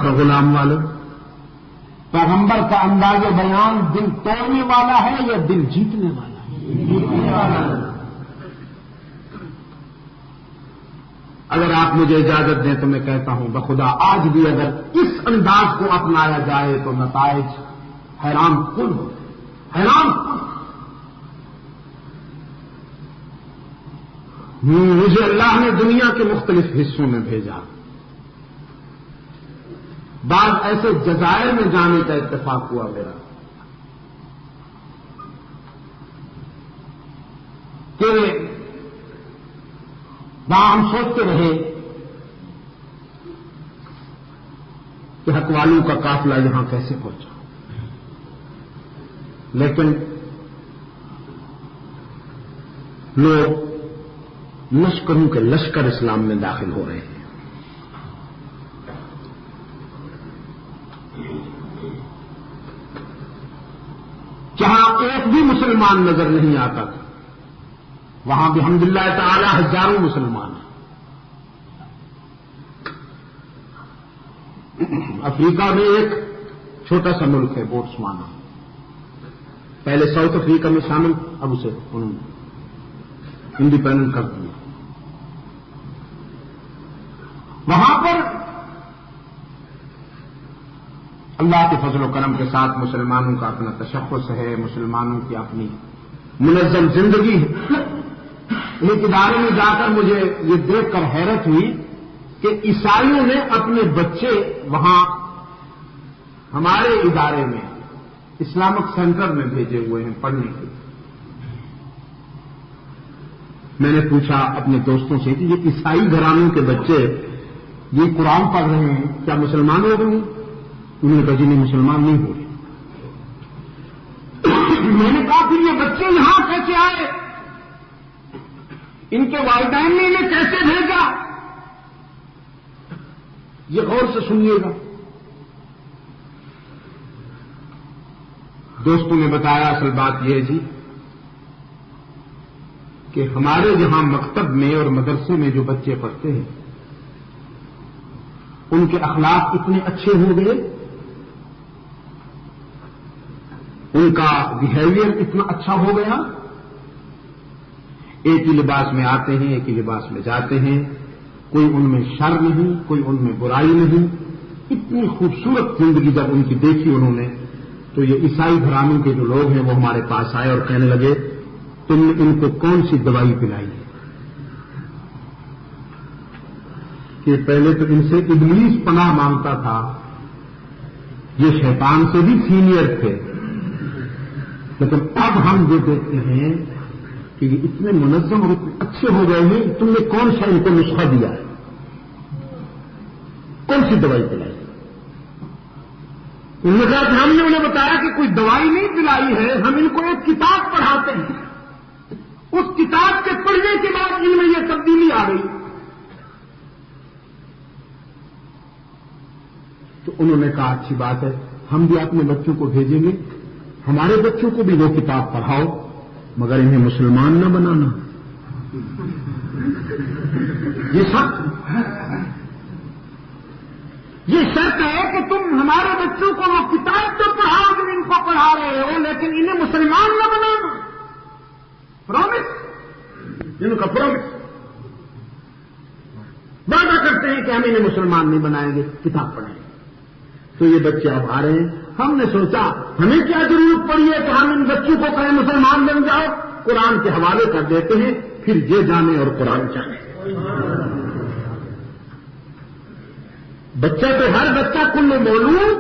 کا غلام والو، پیغمبر کا انداز بیان دل توڑنے والا ہے یا دل جیتنے والا ہے؟ جیتنے والا ہے. اگر آپ مجھے اجازت دیں تو میں کہتا ہوں بخدا آج بھی اگر اس انداز کو اپنایا جائے تو نتائج حیران کن ہو، حیران کن. مجھے اللہ نے دنیا کے مختلف حصوں میں بھیجا. بعض ایسے جزائر میں جانے کا اتفاق ہوا میرا کہ وہاں ہم سوچتے رہے کہ حق والوں کا قافلہ یہاں کیسے پہنچا، لیکن لوگ لشکروں کے لشکر اسلام میں داخل ہو رہے ہیں. جہاں ایک بھی مسلمان نظر نہیں آتا تھا وہاں بھی الحمدللہ تعالی ہزاروں مسلمان ہیں. افریقہ میں ایک چھوٹا سا ملک ہے بوٹسوانا، پہلے ساؤتھ افریقہ میں شامل، اب اسے انہوں نے انڈیپینڈنٹ کر دیا. وہاں پر اللہ کے فضل و کرم کے ساتھ مسلمانوں کا اپنا تشخص ہے، مسلمانوں کی اپنی منظم زندگی ہے. ایک ادارے میں جا کر مجھے یہ دیکھ کر حیرت ہوئی کہ عیسائیوں نے اپنے بچے وہاں ہمارے ادارے میں اسلامک سینٹر میں بھیجے ہوئے ہیں پڑھنے کے لیے. میں نے پوچھا اپنے دوستوں سے کہ یہ عیسائی گھرانوں کے بچے یہ قرآن پڑھ رہے ہیں، کیا مسلمان ہو رہے ہیں؟ انہوں نے کہا جی نہیں، مسلمان نہیں ہو رہے. میں نے کہا پھر یہ بچے یہاں کیسے آئے؟ ان کے والدین نے انہیں کیسے بھیجا؟ یہ غور سے سنیے گا. دوستوں نے بتایا اصل بات یہ ہے جی کہ ہمارے یہاں مکتب میں اور مدرسے میں جو بچے پڑھتے ہیں ان کے اخلاق اتنے اچھے ہو گئے، ان کا بیہیویئر اتنا اچھا ہو گیا، ایک ہی لباس میں آتے ہیں، ایک ہی لباس میں جاتے ہیں، کوئی ان میں شر نہیں، کوئی ان میں برائی نہیں. اتنی خوبصورت زندگی جب ان کی دیکھی انہوں نے تو یہ عیسائی گھرانوں کے جو لوگ ہیں وہ ہمارے پاس آئے اور کہنے لگے تم نے ان کو کون سی دوائی پلائی ہے کہ پہلے تو ان سے ابلیس پناہ مانگتا تھا یہ شیطان سے بھی سینئر تھے، لیکن اب ہم جو دیکھتے ہیں کہ یہ اتنے منظم اور اتنے اچھے ہو گئے ہیں، تم نے کون سا ان کو نسخہ دیا ہے؟ کون سی دوائی پلائی؟ انہوں نے کہا کہ ہم نے انہیں بتایا کہ کوئی دوائی نہیں پلائی ہے، ہم ان کو ایک کتاب پڑھاتے ہیں، اس کتاب کے پڑھنے کے بعد ان میں یہ تبدیلی آ گئی۔ تو انہوں نے کہا اچھی بات ہے، ہم بھی اپنے بچوں کو بھیجیں گے، ہمارے بچوں کو بھی وہ کتاب پڑھاؤ، مگر انہیں مسلمان نہ بنانا۔ یہ شرط ہے کہ تم ہمارے بچوں کو وہ کتاب تو پڑھاؤ جو ان کو پڑھا رہے ہو، لیکن انہیں مسلمان نہ بنانا۔ پرومس، ان کا پرومس، وعدہ کرتے ہیں کہ ہم انہیں مسلمان نہیں بنائیں گے، کتاب پڑھائیں گے۔ تو یہ بچے اب آ رہے ہیں، ہم نے سوچا ہمیں کیا ضرورت پڑی ہے کہ ہم ان بچوں کو کہیں مسلمان بن جاؤ، قرآن کے حوالے کر دیتے ہیں، پھر یہ جانے اور قرآن چاہیں۔ بچہ تو ہر بچہ کل مولود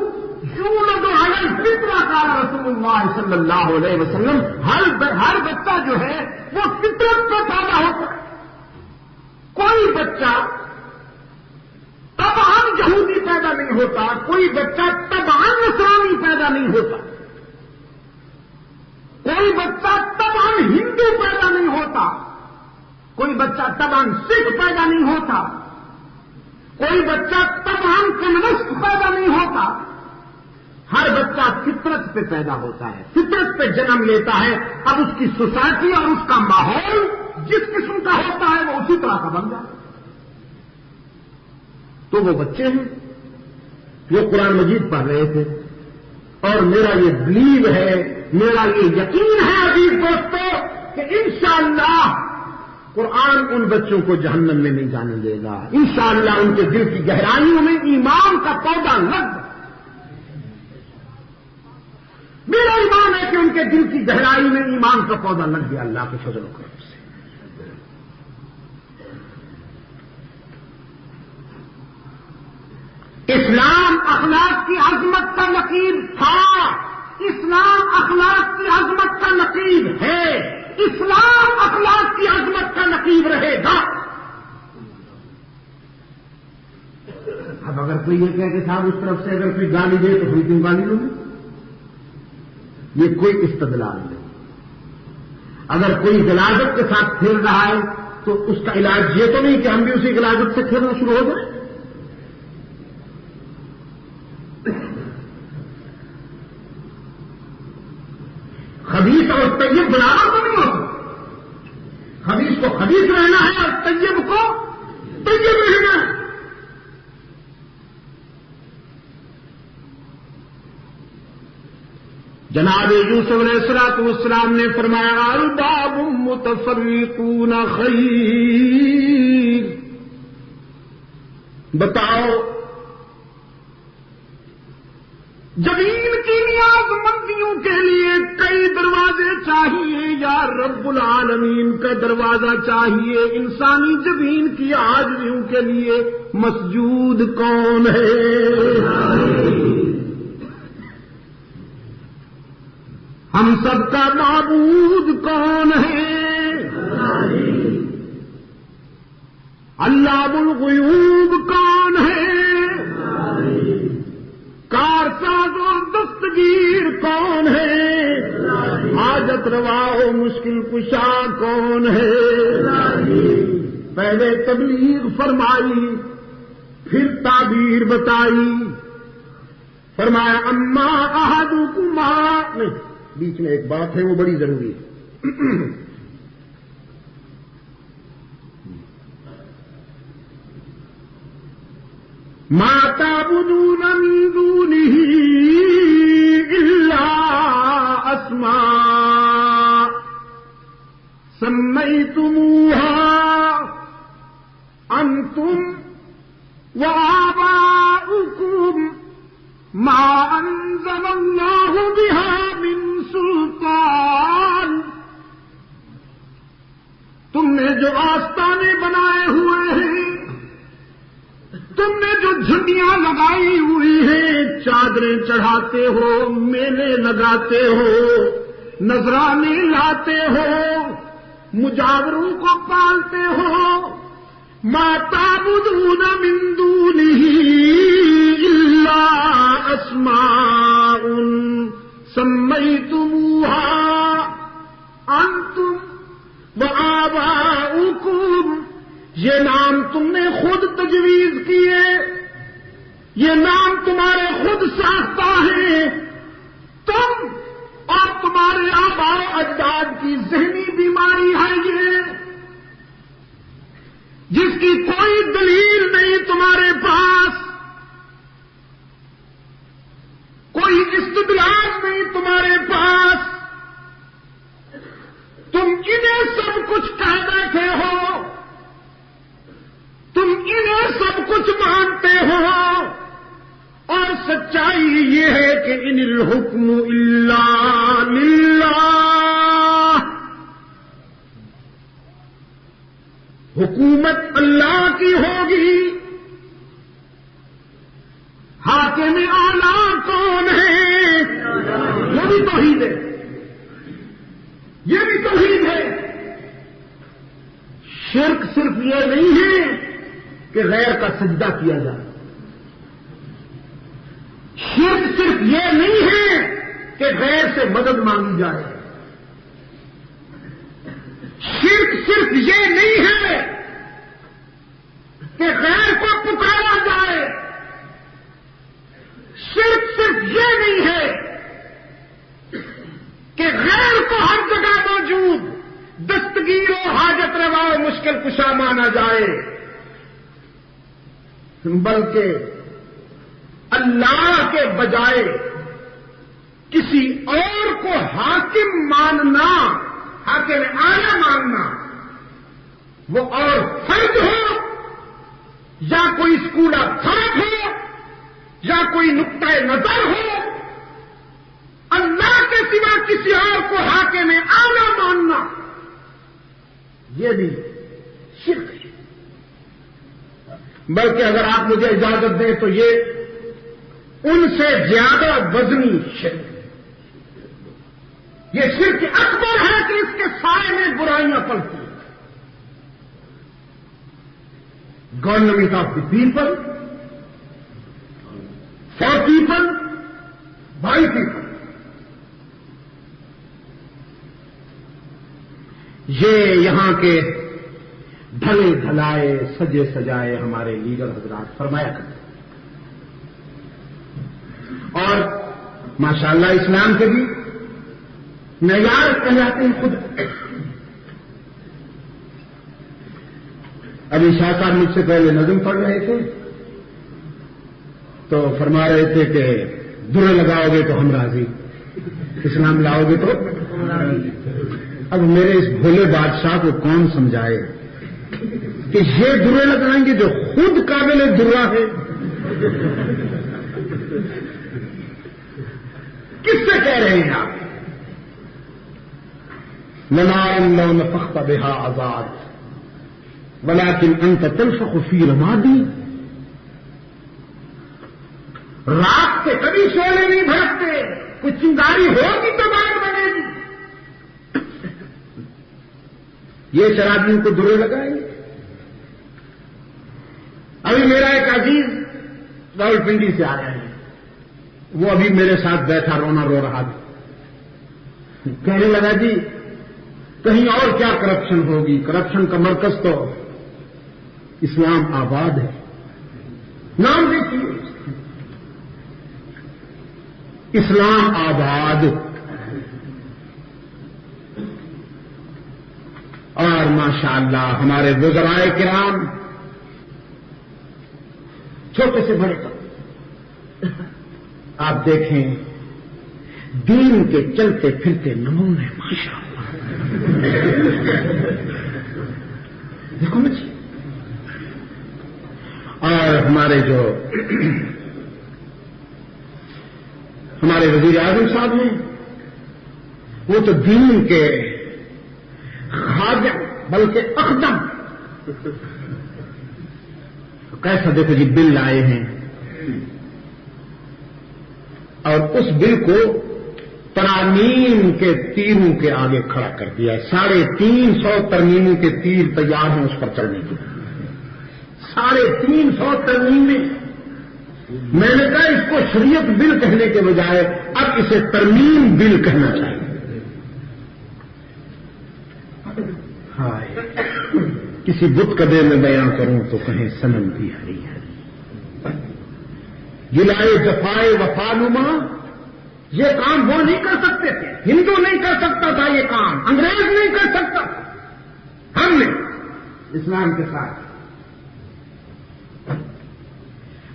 یولد علی الفطرہ قال رسول اللہ صلی اللہ علیہ وسلم، ہر بچہ جو ہے وہ فطرت پہ پیدا ہوتا ہے۔ کوئی بچہ طبعاً یہودی پیدا نہیں ہوتا، کوئی بچہ طبعاً نصرانی پیدا نہیں ہوتا، کوئی بچہ طبعاً ہندو پیدا نہیں ہوتا، کوئی بچہ طبعاً سکھ پیدا نہیں ہوتا، کوئی بچہ طبعاً کمیونسٹ پیدا نہیں ہوتا۔ ہر بچہ فطرت پہ پیدا ہوتا ہے، فطرت پہ جنم لیتا ہے۔ اب اس کی سوسائٹی اور اس کا ماحول جس قسم کا ہوتا ہے وہ اسی طرح کا بن جاتا ہے۔ تو وہ بچے ہیں جو قرآن مجید پڑھ رہے تھے، اور میرا یہ بلیو ہے، میرا یہ یقین ہے عزیز دوستو کہ انشاءاللہ قرآن ان بچوں کو جہنم میں نہیں جانے دے گا۔ انشاءاللہ ان کے دل کی گہرائیوں میں ایمان کا پودا لگ گا۔ میرا ایمان ہے کہ ان کے دل کی گہرائی میں ایمان کا پودا لگ گیا اللہ کے فضل و کرم سے۔ اسلام اخلاق کی عظمت کا نقیب تھا، اسلام اخلاق کی عظمت کا نقیب ہے، اسلام اخلاق کی عظمت کا نقیب رہے گا۔ اب اگر کوئی یہ کہے کہ صاحب اس طرف سے اگر کوئی گالی دے تو پھر کیوں گالی لوں گے؟ یہ کوئی استدلال نہیں۔ اگر کوئی غلاظت کے ساتھ کھیل رہا ہے تو اس کا علاج یہ تو نہیں کہ ہم بھی اسی غلاظت سے کھیلنا شروع ہو جائیں۔ خبیث اور طیب برابر تو نہیں ہوتا، خبیث کو خبیث رہنا ہے اور طیب کو طیب رہنا ہے۔ جناب یوسف علیہ السلام نے فرمایا ارباب متفرقون خیر، بتاؤ زمین کی نیاز مندیوں کے لیے کئی دروازے چاہیے یا رب العالمین کا دروازہ چاہیے؟ انسانی زمین کی عاجزیوں کے لیے مسجود کون ہے؟ ہم سب کا معبود کون ہے؟ علام الغیوب کون ہے؟ کارساز و دستگیر کون ہے؟ حاجت روا و مشکل کشا کون ہے؟ پہلے تبلیغ فرمائی، پھر تعبیر بتائی، فرمایا اما احدکما، نہیں بیچ میں ایک بات ہے وہ بڑی ضروری ہے۔ ما تعبدون من دونه إلا أسماء سميتموها أنتم وآباؤكم ما أنزل الله بها من سلطان۔ تم نے جو آستانے بنائے ہوئے ہیں، تم نے جو جھنڈیاں لگائی ہوئی ہیں چادریں چڑھاتے ہو، میلے لگاتے ہو، نذرانے لاتے ہو، مجاوروں کو پالتے ہو، ما تعبدون من دونه الا اسماء سمیتموها انتم وآباؤکم، یہ نام تم نے خود تجویز کیے، یہ نام تمہارے خود ساختہ ہے، تم اور تمہارے آباء و اجداد کی ذہنی بیماری ہے یہ، جس کی کوئی دلیل نہیں تمہارے پاس، کوئی استدلال نہیں تمہارے پاس، تم انہیں سب کچھ کہہ بیٹھے ہو، تم انہیں سب کچھ مانتے ہو، اور سچائی یہ ہے کہ ان الحکم الا للہ، حکومت اللہ کی ہوگی، حاکم اعلیٰ کون ہے؟ یہ بھی توحید ہے، یہ بھی توحید ہے۔ شرک صرف یہ نہیں ہے کہ غیر کا سجدہ کیا جائے، شرک صرف یہ نہیں ہے کہ غیر سے مدد مانگی جائے، شرک صرف یہ نہیں ہے کہ غیر کو پکارا جائے، شرک صرف یہ نہیں ہے کہ غیر کو ہر جگہ موجود دستگیر و حاجت روا و مشکل کشا مانا جائے، بلکہ اللہ کے بجائے کسی اور کو حاکم ماننا، حاکم اعلیٰ ماننا، وہ اور فرد ہو یا کوئی اسکول آف تھاٹ ہو یا کوئی نقطۂ نظر ہو، اللہ کے سوا کسی اور کو حاکم اعلیٰ ماننا یہ بھی شرک ہے۔ بلکہ اگر آپ مجھے اجازت دیں تو یہ ان سے زیادہ وزنی شرک ہے، یہ شرک اکبر ہے کہ اس کے سائے میں برائیاں پلتی ہیں۔ Government of the people, for people, by people, یہ یہاں کے ڈھلے ڈھلائے سجے سجائے ہمارے لیڈر حضرات فرمایا کرتے ہیں، اور ماشاءاللہ اسلام کے بھی معیار کہلاتے ہیں خود۔ ابھی شاہ صاحب مجھ سے پہلے نظم پڑھ رہے تھے تو فرما رہے تھے کہ درے لگاؤ گے تو ہم راضی، اسلام لاؤ گے تو اب میرے اس بھولے بادشاہ کو کون سمجھائے کہ یہ درے لگائیں گے جو خود قابل درہ ہے؟ کس سے کہہ رہے ہیں آپ؟ لنار لو نفخت بها آزاد ولكن انت تلفخ في رمادی، رات کے کبھی شعلے نہیں بھڑکتے، کچھ چنگاری ہوگی تو بات بنے گی، یہ شرابیوں کو درے لگائیں گے۔ ابھی میرا ایک عزیز راولپنڈی سے آ رہے ہیں، وہ ابھی میرے ساتھ بیٹھا رونا رو رہا تھا، کہنے لگا جی کہیں اور کیا کرپشن ہوگی، کرپشن کا مرکز تو اسلام آباد ہے، نام دیکھیے اسلام آباد، اور ماشاءاللہ ہمارے وزرائے کرام چھوٹے سے بڑے تک آپ دیکھیں دین کے چلتے پھرتے نمونے ماشاءاللہ، دیکھو مجھے، اور ہمارے جو ہمارے وزیر اعظم صاحب ہیں وہ تو دین کے خادم بلکہ اقدم، کیسا دیکھو جی بل آئے ہیں اور اس بل کو ترامیم کے تیروں کے آگے کھڑا کر دیا. 350 ترمیموں کے تیر تیار ہیں اس پر چلنے کے. 350 ترمیمیں. میں نے کہا اس کو شریعت بل کہنے کے بجائے اب اسے ترمیم بل کہنا چاہیے. کسی بت کدے میں بیان کروں تو کہیں صنم بھی ہری ہری. گلائے جفائے وفانما، یہ کام وہ نہیں کر سکتے تھے. ہندو نہیں کر سکتا تھا یہ کام، انگریز نہیں کر سکتا. ہم نے اسلام کے ساتھ.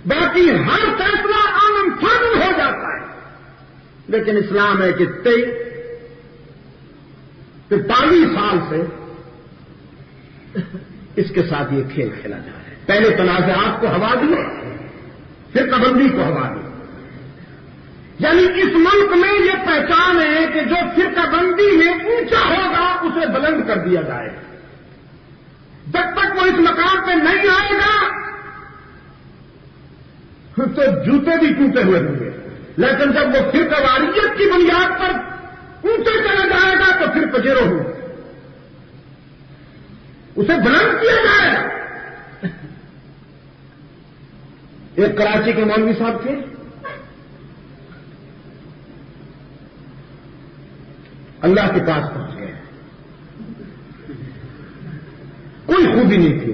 باقی ہر فیصلہ عام فن ہو جاتا ہے، لیکن اسلام ہے کہ 43 سال سے اس کے ساتھ یہ کھیل کھیلا جا رہا ہے. پہلے تنازعات کو ہوا دی، پھر پابندی کو ہوا دی. یعنی اس ملک میں یہ پہچان ہے کہ جو فرقہ بندی میں اونچا ہوگا اسے بلند کر دیا جائے. جب تک وہ اس مقام پہ نہیں آئے گا تو جوتے بھی ٹوٹے ہوئے ہوں گے، لیکن جب وہ فرقہ واریت کی بنیاد پر اونچے چلا جائے گا تو پھر پجیرو ہو، اسے بلند کیا جائے گا. ایک کراچی کے مولوی صاحب تھے، اللہ کے پاس پہنچ گئے. کوئی خوبی نہیں تھی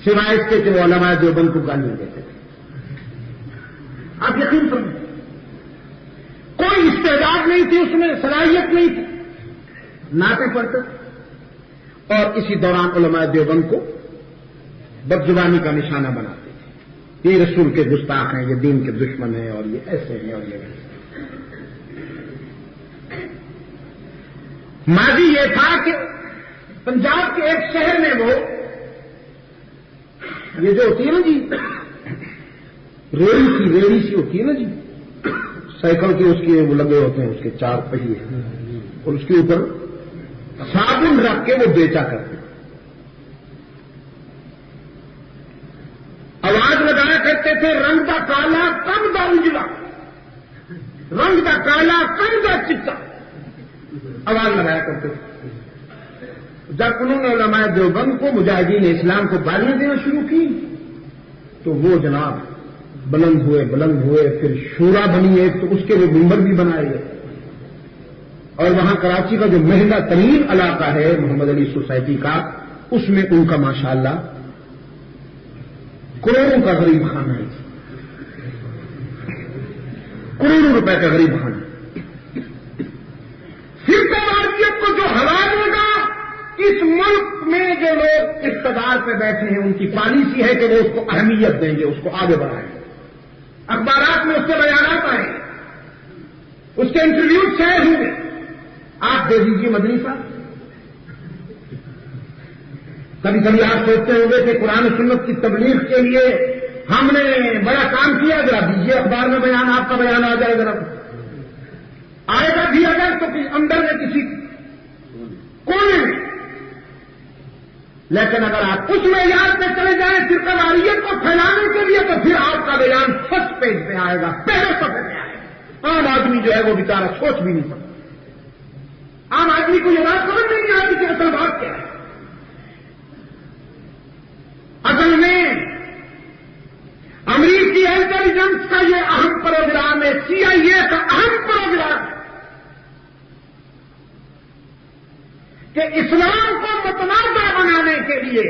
سوائے اس کے کہ وہ علماء دیوبند کو گالی دیتے تھے. آپ یقین سمجھیں، کوئی استعداد نہیں تھی اس میں، صلاحیت نہیں تھی. نعتیں پڑھتے اور اسی دوران علماء دیوبند کو بدزبانی کا نشانہ بناتے تھے. یہ رسول کے گستاخ ہیں، یہ دین کے دشمن ہیں، اور یہ ایسے ہیں اور یہ ویسے. ماضی یہ تھا کہ پنجاب کے ایک شہر میں وہ یہ جو ہوتی ہے نا جی ریڑی سی ہوتی ہے نا جی، سائیکل کے اس کے وہ لگے ہوتے ہیں، اس کے 4 پہیے، اور اس کے اوپر صابن رکھ کے وہ بیچا کرتے. آواز لگایا کرتے تھے، رنگ کا کالا کم دا اجلا، رنگ کا کالا کم دا چٹا، آواز لگایا کرتے تھے. جب انہوں نے علماء دیوبند کو، مجاہدین اسلام کو گالیاں دینا شروع کی تو وہ جناب بلند ہوئے. پھر شورا بنی ایک، تو اس کے وہ ممبر بھی بنائے گئے. اور وہاں کراچی کا جو مہنگا ترین علاقہ ہے محمد علی سوسائٹی کا، اس میں ان کا ماشاءاللہ کروڑوں کا غریب خانہ ہے، کروڑوں روپے کا غریب خانہ. فرقہ واریت کو جو ہرا دے گا، اس ملک میں جو لوگ اقتدار پہ بیٹھے ہیں ان کی پالیسی ہے کہ وہ اس کو اہمیت دیں گے، اس کو آگے بڑھائیں گے. اخبارات میں اس کے بیانات آئیں گے، اس کے انٹرویو شیئر ہوں گے. آپ دے دیجیے مدنی صاحب. کبھی کبھی آپ سوچتے ہوں گے کہ قرآن و سنت کی تبلیغ کے لیے ہم نے بڑا کام کیا، ذرا دیجیے اخبار میں بیان، آپ کا بیان آ جائے گا. آئے گا بھی اگر تو اندر میں کسی کونے میں، لیکن اگر آپ اس معیار پہ چلے جائیں فرقہ واریت کو پھیلانے کے لیے تو پھر آپ کا بیان فرسٹ پیج پہ آئے گا، پہلے صفحے پہ آئے گا. عام آدمی جو ہے وہ بیچارہ سوچ بھی نہیں سکتا. عام آدمی کو یہ بات سمجھ نہیں آتی کہ اصل بات کیا ہے. اصل میں امریکی انٹیلیجنس کا یہ اہم پروگرام ہے، CIA کا اہم پروگرام ہے کہ اسلام کو متنازع بنانے کے لیے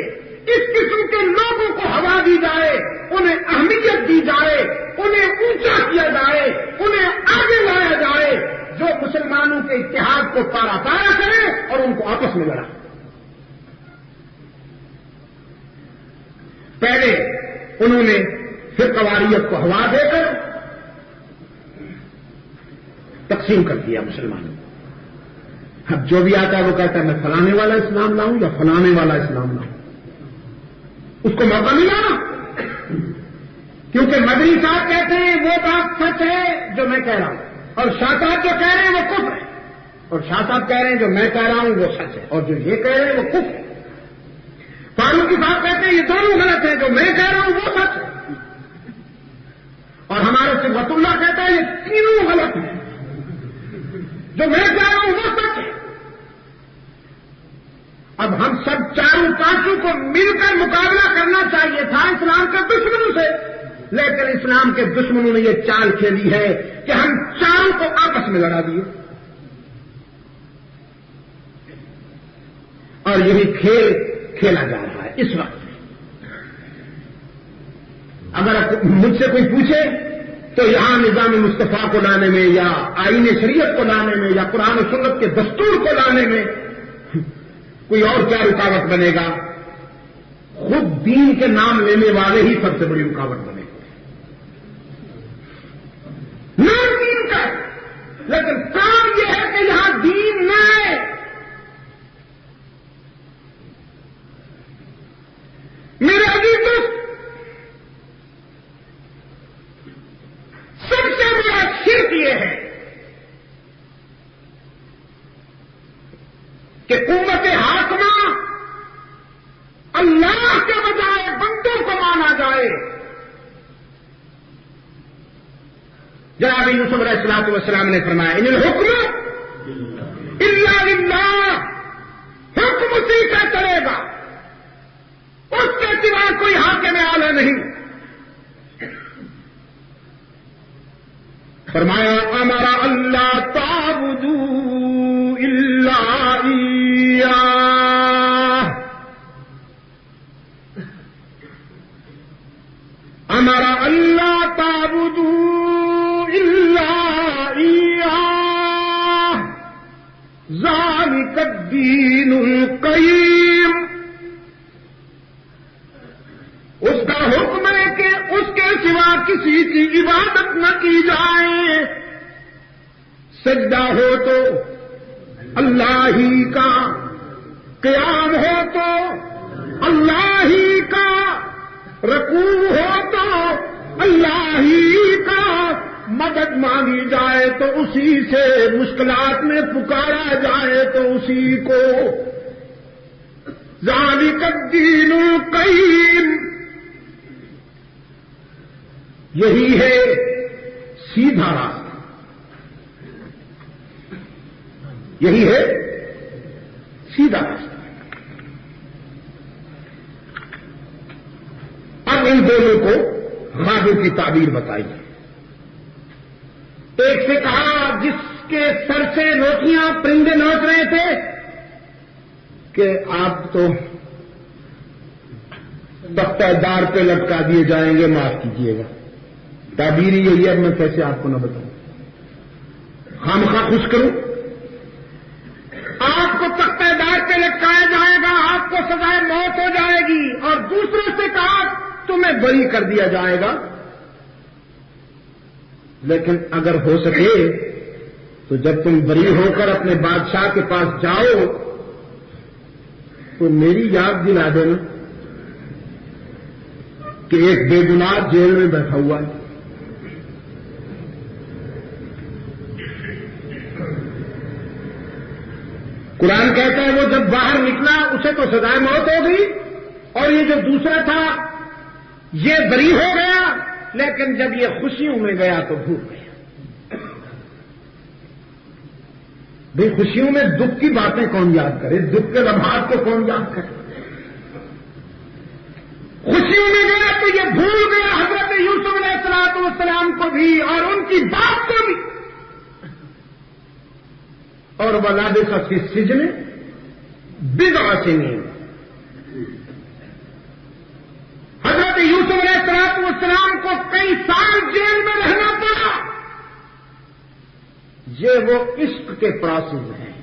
اس قسم کے لوگوں کو ہوا دی جائے، انہیں اہمیت دی جائے، انہیں اونچا کیا جائے، انہیں آگے لایا جائے، جو مسلمانوں کے اتحاد کو پارا پارا کرے اور ان کو آپس میں لڑا. پہلے انہوں نے فرقہ واریت کو ہوا دے کر تقسیم کر دیا مسلمانوں کو. اب جو بھی آتا ہے وہ کہتا ہے میں فلانے والا اسلام لاؤں یا فلانے والا اسلام لاؤں. اس کو موقع ملا نا، کیونکہ مدنی صاحب کہتے ہیں وہ بات سچ ہے جو میں کہہ رہا ہوں، اور شاہ صاحب جو کہہ رہے ہیں وہ کفر ہے، اور شاہ صاحب کہہ رہے ہیں جو میں کہہ رہا ہوں وہ سچ ہے، اور جو یہ کہہ رہے ہیں وہ کفر ہے. فاروقی صاحب کہتے ہیں یہ دونوں غلط ہیں، جو میں کہہ رہا ہوں وہ سچ ہے. اور ہمارے صبغت اللہ کہتا ہے یہ تینوں غلط ہیں، جو میں کہہ رہا ہوں وہ سچ ہے۔ اب ہم سب چاروں پانچوں کو مل کر مقابلہ کرنا چاہیے تھا اسلام کے دشمنوں سے، لیکن اسلام کے دشمنوں نے یہ چال کھیلی ہے کہ ہم چاروں کو آپس میں لڑا دیے، اور یہی کھیل کھیلا جا رہا ہے اس وقت۔ اگر مجھ سے کوئی پوچھے تو یہاں نظام مصطفیٰ کو لانے میں یا آئین شریعت کو لانے میں یا قرآن و سنت کے دستور کو لانے میں کوئی اور کیا رکاوٹ بنے گا؟ خود دین کے نام لینے والے ہی سب سے بڑی رکاوٹ بنے گا، نام دین کا، لیکن کام یہ ہے کہ یہاں دین نہ آئے۔ میرے عزیز دوست، سب سے بڑا شرک یہ ہے کہ قوت حاکمہ اللہ کے بجائے بندوں کو مانا جائے۔ جناب یوسف علیہ الصلوۃ والسلام نے فرمایا ان الحکم الا للہ، حکم اسی کا چلے گا، اس کے سوا کوئی حاکم اعلی نہیں۔ فرمایا امر اللہ تعبدوا الا ایاہ، امر اللہ تعبدوا الا ایاہ ذالک الدین القیم۔ اس کا حکم ہے کہ اس کے سوا کسی کی عبادت نہ کی جائے، سجدہ ہو تو اللہ ہی کا، قیام ہو تو اللہ ہی کا، رکوع ہو تو اللہ ہی کا، مدد مانگی جائے تو اسی سے، مشکلات میں پکارا جائے تو اسی کو۔ ذالک الدین القیم، یہی ہے سیدھا راستہ، یہی ہے سیدھا راستہ۔ اب ان دونوں کو خوابوں کی تعبیر بتائی۔ ایک سے کہا جس کے سر سے روٹیاں پرندے نوچ رہے تھے کہ آپ تو تختہ دار پہ لٹکا دیے جائیں گے، معاف کیجیے گا۔ تعبیر یہی ہے، میں کیسے آپ کو نہ بتاؤں، خامخواہ خوش کروں؟ آپ کو تختہ دار پہ لٹکایا جائے گا، آپ کو سزائے موت ہو جائے گی، اور دوسروں سے کہا تمہیں بری کر دیا جائے گا۔ لیکن اگر ہو سکے تو جب تم بری ہو کر اپنے بادشاہ کے پاس جاؤ تو میری یاد دلا دینا کہ ایک بے گناہ جیل میں بیٹھا ہوا ہے، قرآن کہتا ہے وہ جب باہر نکلا اسے تو سزائے موت ہو گئی، اور یہ جو دوسرا تھا یہ بری ہو گیا، لیکن جب یہ خوشیوں میں گیا تو بھول گیا۔ بھئی خوشیوں میں دکھ کی باتیں کون یاد کرے، دکھ کے لمحات کو کون یاد کرے؟ خوشیوں میں گیا تو یہ بھول گیا حضرت یوسف علیہ السلام کو بھی اور ان کی بات کو بھی، اور ولابث فی السجن بضع سنین، حضرت یوسف علیہ السلام کو کئی سال جیل میں رہنا پڑا۔ یہ وہ عشق کے پروسیس ہیں،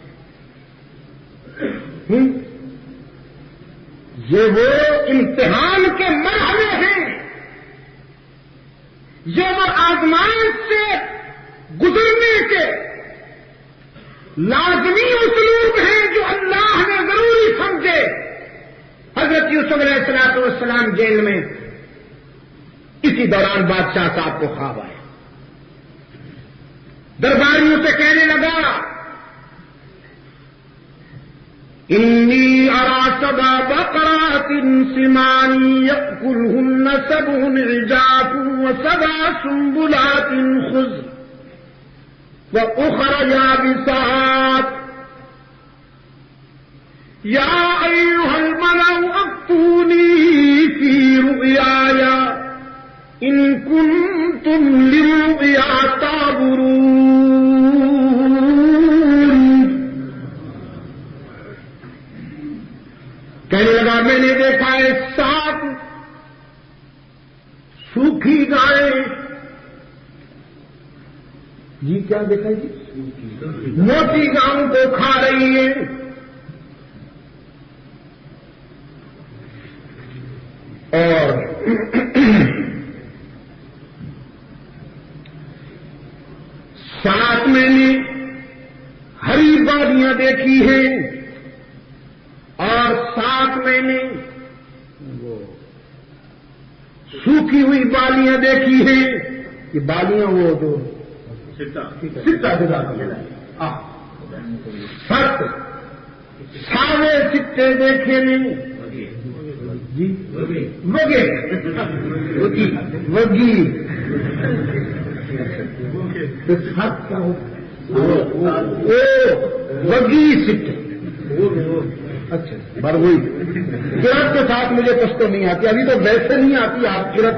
یہ وہ امتحان کے مرحلے ہیں، یہ وہ آزمائش سے گزرنے کے لازمی اسلوب ہیں جو اللہ نے ضروری سمجھے۔ حضرت یوسف علیہ السلام جیل میں، اسی دوران بادشاہ صاحب کو خواب آیا، درباریوں سے کہنے لگا انی ارا سبع بقرات سمان یأکلہن سبع عجاف وسبع سنبلات خضر وأخر يابسات يا أيها الملأ أفتوني في رؤياي إن كنتم للرؤيا تعبرون. کہنے لگا میں نے دیکھا ہے 7 سوکھی گائیں. جی کیا دیکھا جی؟ موٹی گاؤں کو کھا رہی ہے. اور 7 میں نے ہری بادیاں دیکھی ہیں اور 7 میں نے سوکھی ہوئی بالیاں دیکھی ہیں. یہ بالیاں وہ جو سکہ سارے سکے دیکھے نہیں. جی وگی وگی سکے. اچھا بر وہی قرت کے ساتھ مجھے پشتو نہیں آتی. ابھی تو ویسے نہیں آتی آپ قرت.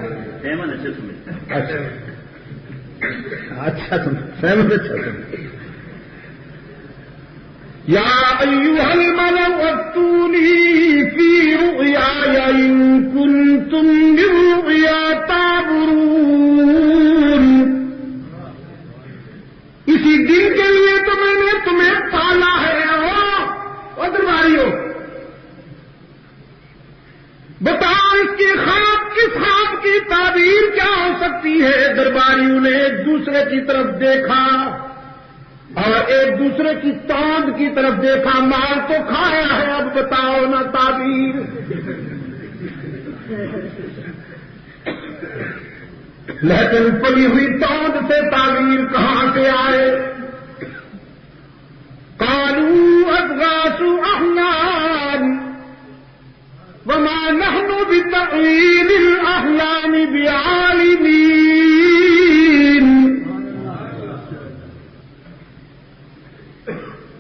اچھا اچھا سہمت. اچھا یا ایھا الملأ ائتونی فی رؤیای ان کنتم للرؤیا تعبرون. اسی دن کے لیے تو میں نے تمہیں پالا ہے. او درباریوں بتاؤ اس کی خواب کس خواب کی تعبیر کیا ہو سکتی ہے؟ درباریوں نے ایک دوسرے کی طرف دیکھا اور ایک دوسرے کی توند کی طرف دیکھا. مال تو کھایا ہے, اب بتاؤ نا تعبیر. لیکن پڑی ہوئی توند سے تعبیر کہاں سے آئے؟ قالوا اضغاث احلام وما نحن بتأويل الأحلام بعالمين.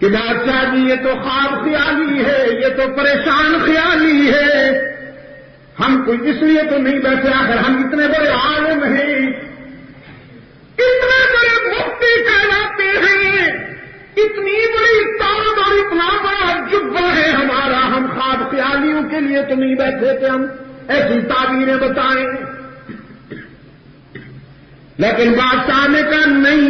کہ بادشاہ جی یہ تو خواب خیالی ہے, یہ تو پریشان خیالی ہے. ہم کوئی اس لیے تو نہیں بیٹھے, آخر ہم اتنے بڑے عالم ہیں, اتنے بڑے مفتی کہلاتے ہیں, اتنی بڑی طاقت اور اتنا بڑا جبہ ہے ہمارا. ہم خواب خیالیوں کے لیے تو نہیں بیٹھے کہ ہم ایسی تعبیریں بتائیں. لیکن بادشاہ نے کہا نہیں,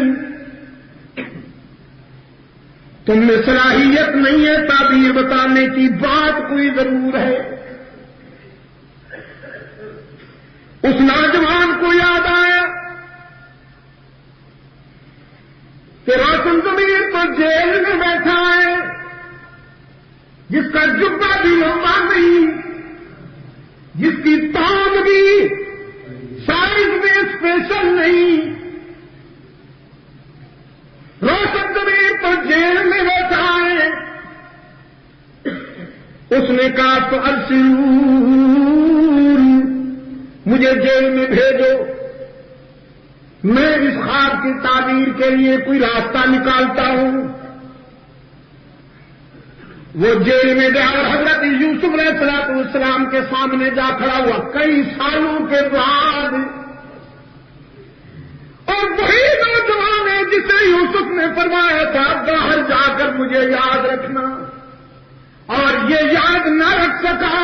تم میں صلاحیت نہیں ہے تعبیر بتانے کی, بات کوئی ضرور ہے. اس نوجوان کو یاد آیا کہ روشن ضمیر تو جیل میں بیٹھا ہے, جس کا جبہ بھی لمبا نہیں, جس کی تان بھی سائز میں اسپیشل نہیں. روشن ضمیر تو جیل میں بیٹھا ہے. اس نے کہا تو ارسلون, مجھے جیل میں بھیجو, میں اس خواب کی تعبیر کے لیے کوئی راستہ نکالتا ہوں. وہ جیل میں گیا اور حضرت یوسف علیہ السلام کے سامنے جا کھڑا ہوا کئی سالوں کے بعد. اور وہی نوجوان ہے جسے یوسف نے فرمایا تھا باہر جا کر مجھے یاد رکھنا, اور یہ یاد نہ رکھ سکا.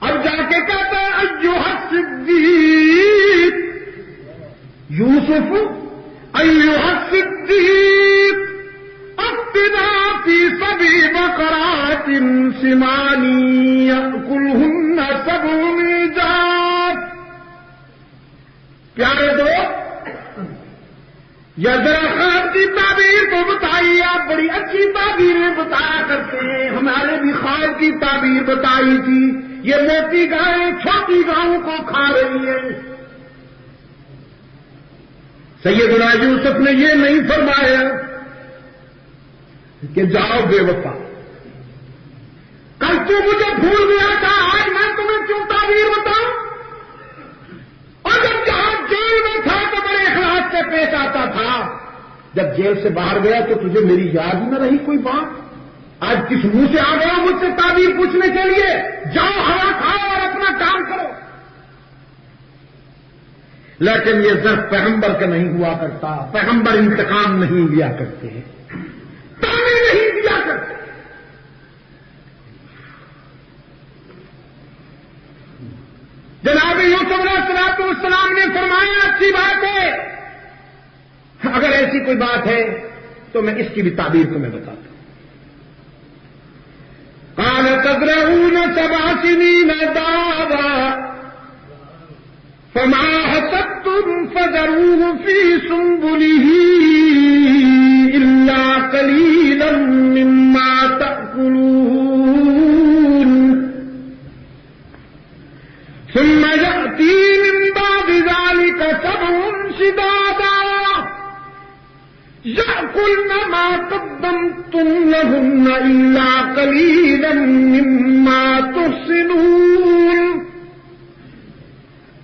اب جا کے کہتا ہے ایھا الصدیق یوسف ایھا الصدیق افتنا فی سبع بقرات سمان یأکلہن سبع عجاف. پیارے دوست, یا ذرا خواب کی تعبیر تو بتائیے. آپ بڑی اچھی تعبیریں بتایا کرتے ہیں, ہمارے بھی خواب کی تعبیر بتائی تھی. یہ موٹی گائیں چھوٹی گاؤں کو کھا رہی ہیں. سیدنا یوسف نے یہ نہیں فرمایا کہ جاؤ بے وفا, کل تو مجھے بھول گیا تھا, آج میں تمہیں کیوں تعبیر بتاؤں؟ اور جب جہاں پیش آتا تھا، جب جیل سے باہر گیا تو تجھے میری یاد ہی نہ رہی کوئی بات؟ آج کس منہ سے آ گیا مجھ سے تعبیر پوچھنے کے لیے؟ جاؤ ہوا کھاؤ اور اپنا کام کرو۔ لیکن یہ ظرف پیغمبر کا نہیں ہوا کرتا، پیغمبر انتقام نہیں لیا کرتے، تعبیر نہیں دیا کرتے۔ جناب یوسف علیہ السلام نے فرمایا اچھی بات ہے، اگر ایسی کوئی بات ہے تو میں اس کی بھی تعبیر تمہیں بتاتا ہوں۔ قال تزرعون 7 سنين دابا فما حصدتم فذروه في سنبله إلا قليلا مما تأكلون ثم يأتي من بعد ذلك 7 شدادا يأكلن ما قدمتم لهن إلا قليلا مما تحصنون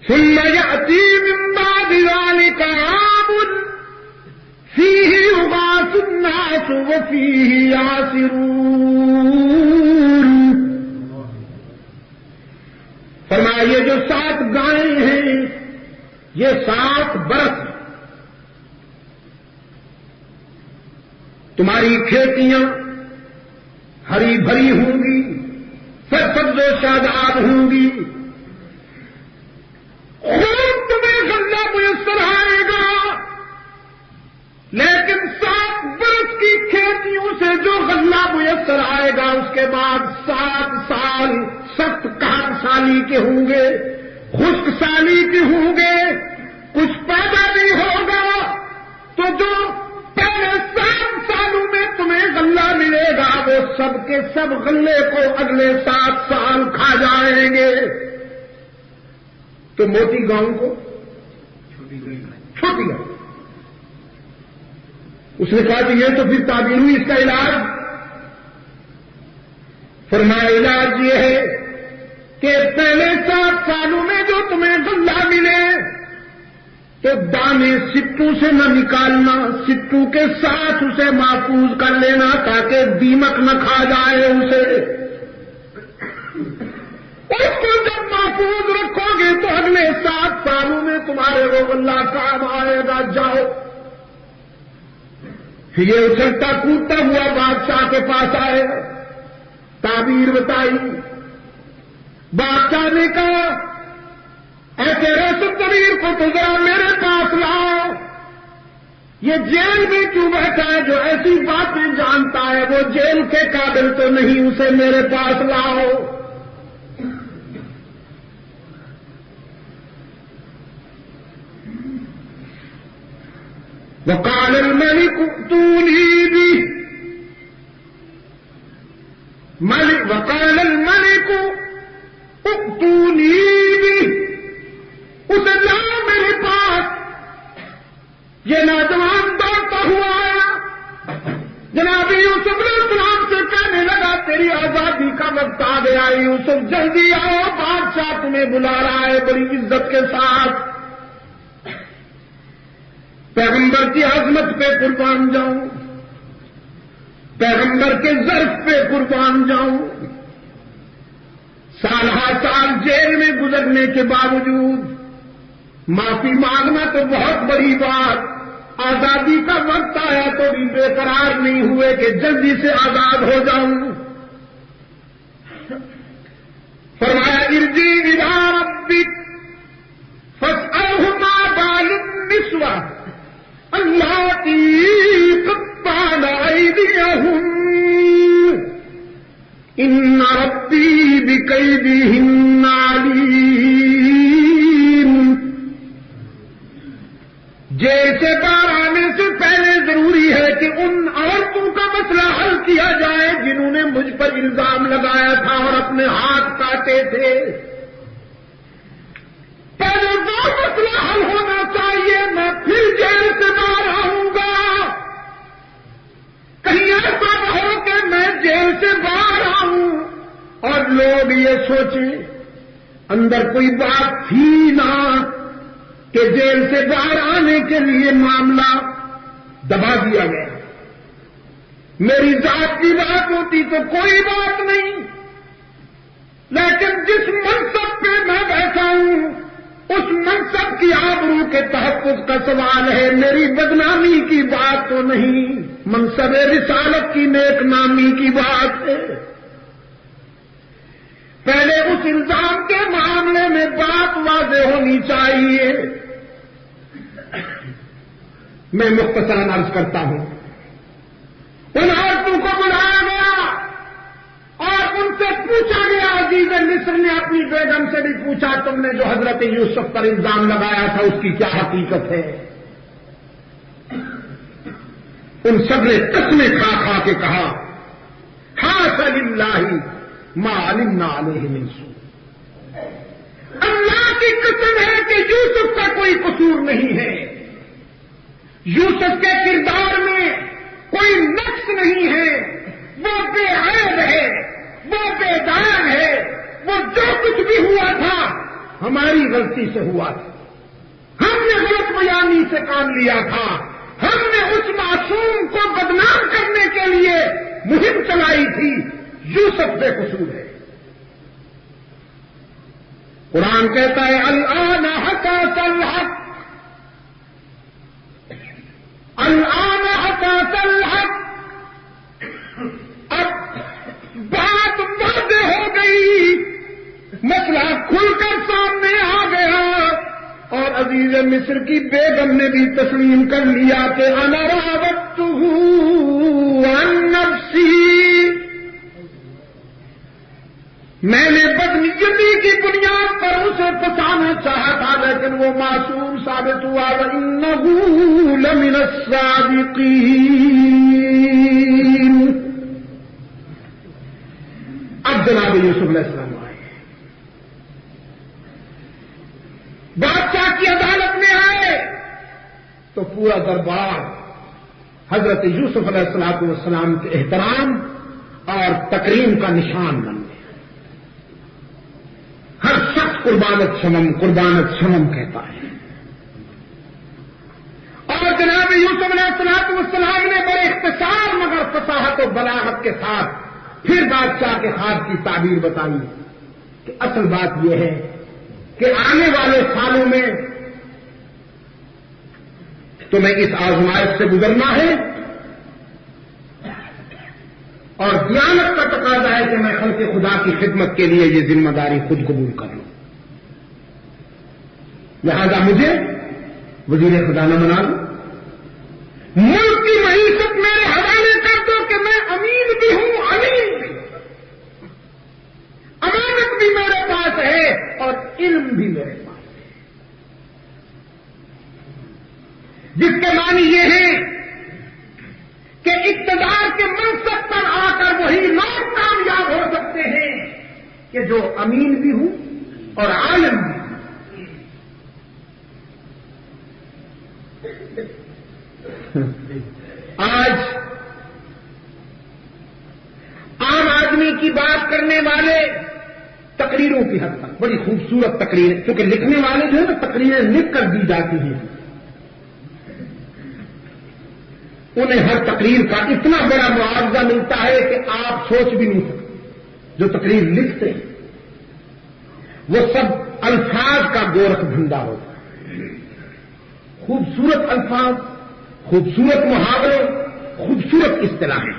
ثم يأتي من بعد ذلك عام فيه يغاث الناس وفيه يعصرون۔ فرمایا یہ جو 7 گائیں ہیں یہ 7 برس تمہاری کھیتیاں ہری بھری ہوں گی، سرسبز و شاداب ہوں گی، خوب تمہیں غلہ میسر آئے گا، لیکن 7 برس کی کھیتیوں سے جو غلہ میسر آئے گا اس کے بعد 7 سال سخت قحط سالی کے ہوں گے، خشک سالی کے ہوں گے، کچھ پیدا نہیں ہوگا، تو جو پہلے 7 سالوں میں تمہیں غلہ ملے گا وہ سب کے سب غلے کو اگلے 7 سال کھا جائیں گے۔ تو موٹی گاؤں کو چھوٹی گاؤں، اس نے کہا کہ یہ تو پھر تعبیر ہوئی، اس کا علاج؟ فرمایا علاج یہ ہے کہ پہلے 7 سالوں میں جو تمہیں غلہ ملے تو دانے سٹوں سے نہ نکالنا، سٹوں کے ساتھ اسے محفوظ کر لینا تاکہ دیمک نہ کھا جائے اسے۔ اس کو جب محفوظ رکھو گے تو اگلے 7 سالوں میں تمہارے وہ غلہ کام آئے گا۔ جاؤ۔ یہ اچھلتا کودتا ہوا بادشاہ کے پاس آئے، تعبیر بتائی، بادشاہ نے کہا ایسے رسد ضمیر کو تو ذرا میرے پاس لاؤ، یہ جیل میں کیوں بیٹھا ہے جو ایسی باتیں جانتا ہے، وہ جیل کے قابل تو نہیں، اسے میرے پاس لاؤ۔ وقال الملك ائتوني به، وقال الملك ائتوني به، اسے لاؤ میرے پاس۔ یہ نوجوان دوڑتا ہوا آیا، جناب یوسف علیہ السلام سے کہنے لگا تیری آزادی کا وقت آ گیا یوسف، جلدی آؤ، بادشاہ تمہیں بلا رہا ہے بڑی عزت کے ساتھ۔ پیغمبر کی عظمت پہ قربان جاؤں، پیغمبر کے ظرف پہ قربان جاؤں، سال ہر سال جیل میں گزرنے کے باوجود معافی مانگنا تو بہت بڑی بات، آزادی کا وقت آیا تو بھی بے قرار نہیں ہوئے کہ جلدی سے آزاد ہو جاؤں۔ فرمایا ارجع الی ربک فاسألہ ما بال النسوہ اللاتی قطعن ایدیہن ان ربی بکیدہن علیم۔ جیل سے باہر آنے سے پہلے ضروری ہے کہ ان عورتوں کا مسئلہ حل کیا جائے جنہوں نے مجھ پر الزام لگایا تھا اور اپنے ہاتھ کاٹے تھے۔ پہلے وہ مسئلہ حل ہونا چاہیے، میں پھر جیل سے باہر آؤں گا۔ کہیں ایسا نہ ہو کہ میں جیل سے باہر آؤں اور لوگ یہ سوچیں اندر کوئی بات تھی نہ، کہ جیل سے باہر آنے کے لیے معاملہ دبا دیا گیا. میری ذات کی بات ہوتی تو کوئی بات نہیں، لیکن جس منصب پہ میں بیٹھا ہوں اس منصب کی آبرو کے تحفظ کا سوال ہے، میری بدنامی کی بات تو نہیں، منصب رسالت کی نیک نامی کی بات ہے. پہلے اس الزام کے معاملے میں بات واضح ہونی چاہیے. میں مختصراً عرض کرتا ہوں، ان عورتوں کو بلایا گیا اور ان سے پوچھا گیا. عزیز مصر نے اپنی بیگم سے بھی پوچھا تم نے جو حضرت یوسف پر الزام لگایا تھا اس کی کیا حقیقت ہے؟ ان سب نے قسمیں کھا کھا کے کہا حاشا للہ ما علمنا علیہ من سوء. اللہ کی قسم ہے کہ یوسف کا کوئی قصور نہیں ہے، یوسف کے کردار میں کوئی نقص نہیں ہے، وہ بے عیب ہے، وہ بے داغ ہے. وہ جو کچھ بھی ہوا تھا ہماری غلطی سے ہوا تھا، ہم نے غلط بیانی سے کام لیا تھا، ہم نے اس معصوم کو بدنام کرنے کے لیے مہم چلائی تھی. یوسف بے قصور ہے. قرآن کہتا ہے الآن حقق الحق، الآن حقق الحق. اب بات واضح ہو گئی، مسئلہ کھل کر سامنے آ گیا اور عزیز مصر کی بیگم نے بھی تسلیم کر لیا کہ انا راودتہ عن نفسی، میں نے بدنیتی کی بنیاد پر اسے پھنسانا چاہا تھا لیکن وہ معصوم ثابت ہوا. وَإِنَّهُ لَمِنَ الصَّادِقِينَ. اب جناب یوسف علیہ السلام آئے، بادشاہ کی عدالت میں آئے تو پورا دربار حضرت یوسف علیہ السلام کے احترام اور تکریم کا نشان بن گیا. ہر شخص قربانت شمم کہتا ہے. اور جناب یوسف علیہ السلام نے بڑے اختصار مگر فصاحت و بلاغت کے ساتھ پھر بادشاہ کے خواب کی تعبیر بتائی کہ اصل بات یہ ہے کہ آنے والے سالوں میں تمہیں اس آزمائش سے گزرنا ہے اور دیانت کا تقاضا ہے کہ میں خلق خدا کی خدمت کے لیے یہ ذمہ داری خود قبول کر لوں. لہذا مجھے وزیر خزانہ بنا لوں، ملک کی معیشت میرے حوالے کر دو کہ میں امین بھی ہوں، امین بھی، امانت بھی میرے پاس ہے اور علم بھی میرے پاس ہے. جس کے معنی یہ ہے کہ اقتدار کے منصب پر آ کر وہی لوگ کامیاب ہو سکتے ہیں کہ جو امین بھی ہوں اور عالم بھی ہوں. آج عام آدمی کی بات کرنے والے تقریروں کی حد تک بڑی خوبصورت تقریر، کیونکہ لکھنے والے جو ہے نا تقریریں لکھ کر دی جاتی ہیں، انہیں ہر تقریر کا اتنا بڑا معاوضہ ملتا ہے کہ آپ سوچ بھی نہیں سکتے. جو تقریر لکھتے ہیں وہ سب الفاظ کا گورکھ بھنڈا ہوتا ہے. خوبصورت الفاظ، خوبصورت محاورے، خوبصورت اصطلاحیں.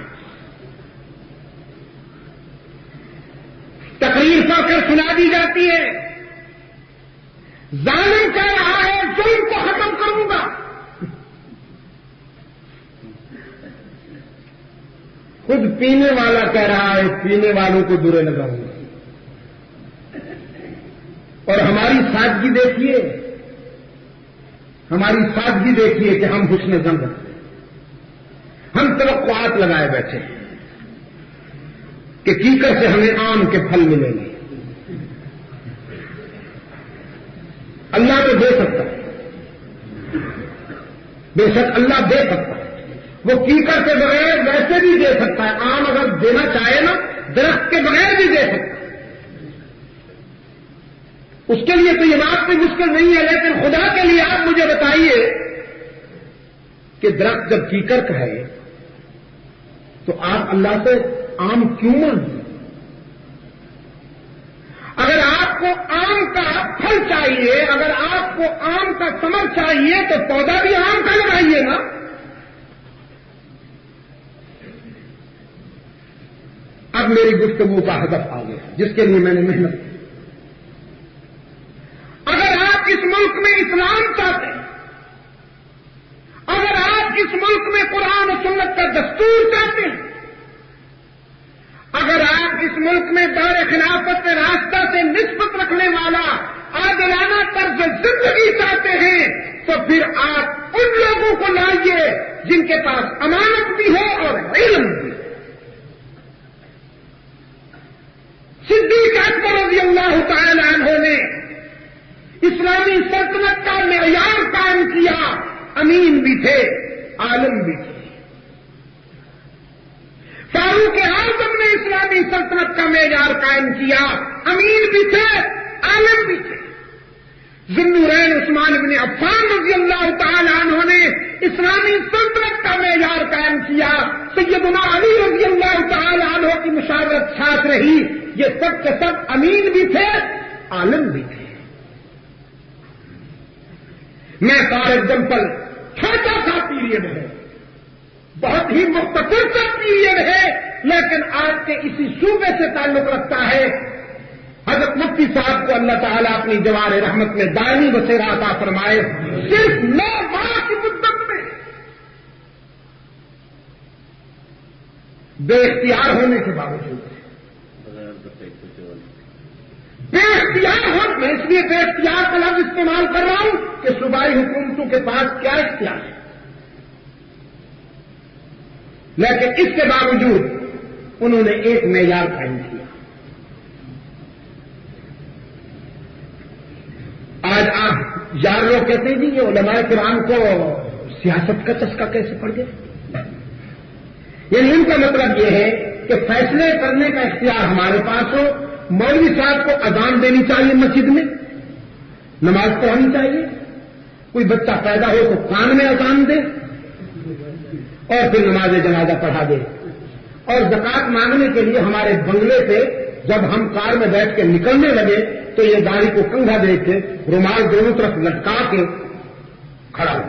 تقریر پڑھ کر سنا دی جاتی ہے، ظالم کہہ رہا ہے ظلم کو ختم کروں گا، خود پینے والا کہہ رہا ہے پینے والوں کو برے لگاؤں گا. اور ہماری سادگی دیکھیے، ہماری سادگی دیکھیے کہ ہم حسن ظن رکھتے ہیں، ہم توقعات لگائے بیٹھے ہیں کہ کیکر سے ہمیں آم کے پھل ملیں گے. اللہ تو دے سکتا ہے، بے شک اللہ دے سکتا ہے، وہ کیکر کے بغیر ویسے بھی دے سکتا ہے. آم اگر دینا چاہے نا درخت کے بغیر بھی دے سکتا ہے. اس کے لیے تو یہ بات کوئی مشکل نہیں ہے، لیکن خدا کے لیے آپ مجھے بتائیے کہ درخت جب کیکر کا ہے تو آپ اللہ سے آم کیوں مانگتے؟ اگر آپ کو آم کا پھل چاہیے، اگر آپ کو آم کا ثمر چاہیے تو پودا بھی آم کا لگائیے نا۔ اب میری گفتگو کا ہدف آ گیا جس کے لیے میں نے محنت کی۔ اگر آپ اس ملک میں اسلام چاہتے ہیں، اگر آپ اس ملک میں قرآن و سنت کا دستور چاہتے ہیں، اگر آپ اس ملک میں دور خلافت راستہ سے نسبت رکھنے والا عادلانہ طرز زندگی چاہتے ہیں تو پھر آپ ان لوگوں کو لائیے جن کے پاس امانت بھی ہو اور علم بھی۔ صدیق اکبر رضی اللہ تعالی عنہ نے اسلامی سلطنت کا معیار قائم کیا، امین بھی تھے، عالم بھی تھے۔ فاروق اعظم نے اسلامی سلطنت کا معیار قائم کیا، امین بھی تھے، عالم بھی تھے۔ ذوالنورین عثمان بن عفان رضی اللہ تعالی عنہ نے اسلامی سلطنت کا معیار قائم کیا، سیدنا علی رضی اللہ تعالی عنہ کی مشاورت ساتھ رہی۔ یہ سب کے سب امین بھی تھے، عالم بھی تھے۔ میں فار ایگزامپل چھوٹا سا پیریڈ ہے، بہت ہی مختصر سا پیریڈ ہے، لیکن آج کے اسی صوبے سے تعلق رکھتا ہے۔ حضرت مفتی صاحب کو اللہ تعالیٰ اپنی جوار رحمت میں دائمی بصیرت عطا فرمائے۔ صرف 9 ماہ کی مدت میں بے اختیار ہونے کے باوجود، بے اختیار ہو، میں اس لیے بے اختیار کا لفظ استعمال کر رہا ہوں کہ صوبائی حکومتوں کے پاس کیا اختیار ہے، لیکن اس کے باوجود انہوں نے ایک معیار قائم کیا۔ آج آپ یار لوگ کہتے ہیں جی یہ علماء کرام کو سیاست کا چسکا کیسے پڑ گیا؟ یعنی ان کا مطلب یہ ہے کہ فیصلے کرنے کا اختیار ہمارے پاس ہو، مولوی صاحب کو اذان دینی چاہیے، مسجد میں نماز پڑھانی چاہیے، کوئی بچہ پیدا ہو تو کان میں اذان دے اور پھر نماز جنازہ پڑھا دے، اور زکات مانگنے کے لیے ہمارے بنگلے سے جب ہم کار میں بیٹھ کے نکلنے لگے تو یہ داڑھی کو کنگھا دے کے رومال دونوں طرف لٹکا کے کھڑا ہو۔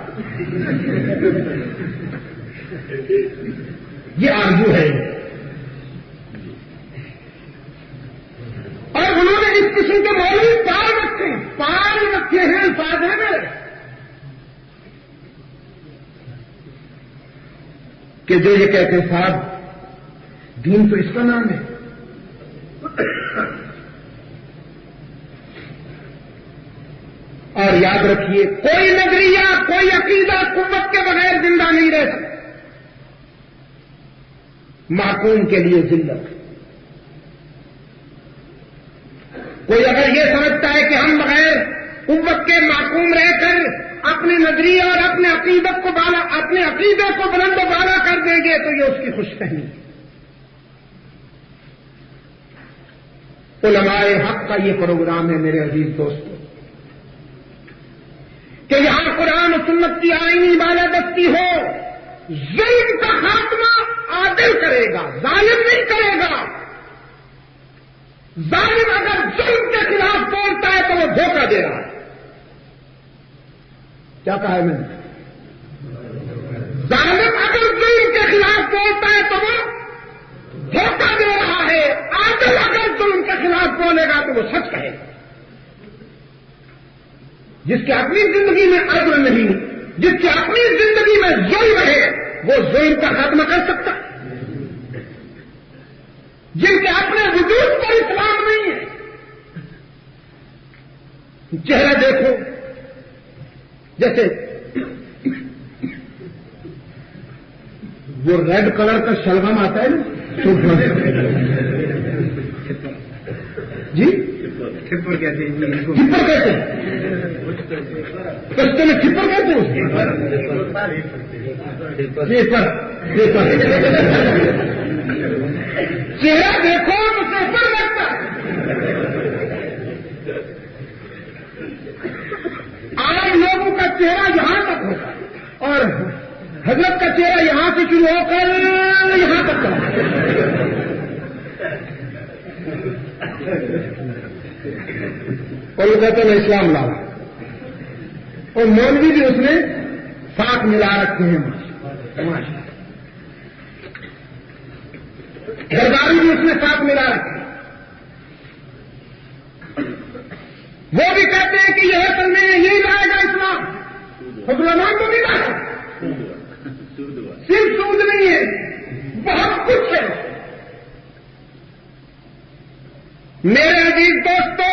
یہ آرزو ہے، اور انہوں نے اس قسم کے مولوی پال رکھے ہیں الفاظ ہیں میرے کہ جو یہ کہتے ہیں صاحب دین تو اس کا نام ہے، اور یاد رکھیے کوئی نظریہ، کوئی عقیدہ قوت کے بغیر زندہ نہیں رہ سکتا۔ معقوم کے لیے ذلت۔ کوئی اگر یہ سمجھتا ہے کہ ہم بغیر قوت کے معقوم رہ کر اپنے نظریے اور اپنے عقیدے کو بلند و بالا کر دیں گے تو یہ اس کی خوش فہمی ہے۔ علماء حق کا یہ پروگرام ہے میرے عزیز دوستو کہ یہاں قرآن و سنت کی آئینی بالادستی ہو، ظلم کا خاتمہ عادل کرے گا، ظالم نہیں کرے گا۔ ظالم اگر ظلم کے خلاف بولتا ہے تو وہ دھوکہ دے رہا ہے۔ کیا کہا ہے میں نے؟ ظالم اگر ظلم کے خلاف بولتا ہے تو وہ دھوکہ دے رہا ہے، عادل اگر ظلم کے خلاف بولے گا تو وہ سچ کہے گا۔ جس کی اپنی زندگی میں عدل نہیں، جس کی اپنی زندگی میں ظلم ہے، وہ ظلم کا خاتمہ کر سکتا ہے۔ جن کے اپنے وجود پر اسلام نہیں ہے، چہرہ دیکھو جیسے وہ ریڈ کلر کا شلغم آتا ہے نا، جی چھپر کہتے ہیں، چھپر کہتے ہیں، کشتے میں چھپر کہتے ہیں، چہرہ دیکھو مسافر لگتا ہے۔ چہرہ یہاں تک ہوتا ہے اور حضرت کا چہرہ یہاں سے شروع ہو کر یہاں تک چلا. اور وہ کہتے ہیں اسلام لاؤ. اور مولوی بھی اس نے ساتھ ملا رکھے ہیں. گرداری بھی اس نے ساتھ ملا رکھے ہیں. وہ بھی کہتے ہیں کہ یہ اصل میں یہی لائے گا اسلام. حکمران کو بھی لائے. صرف سود نہیں ہے, بہت کچھ ہے. میرے عزیز دوستو,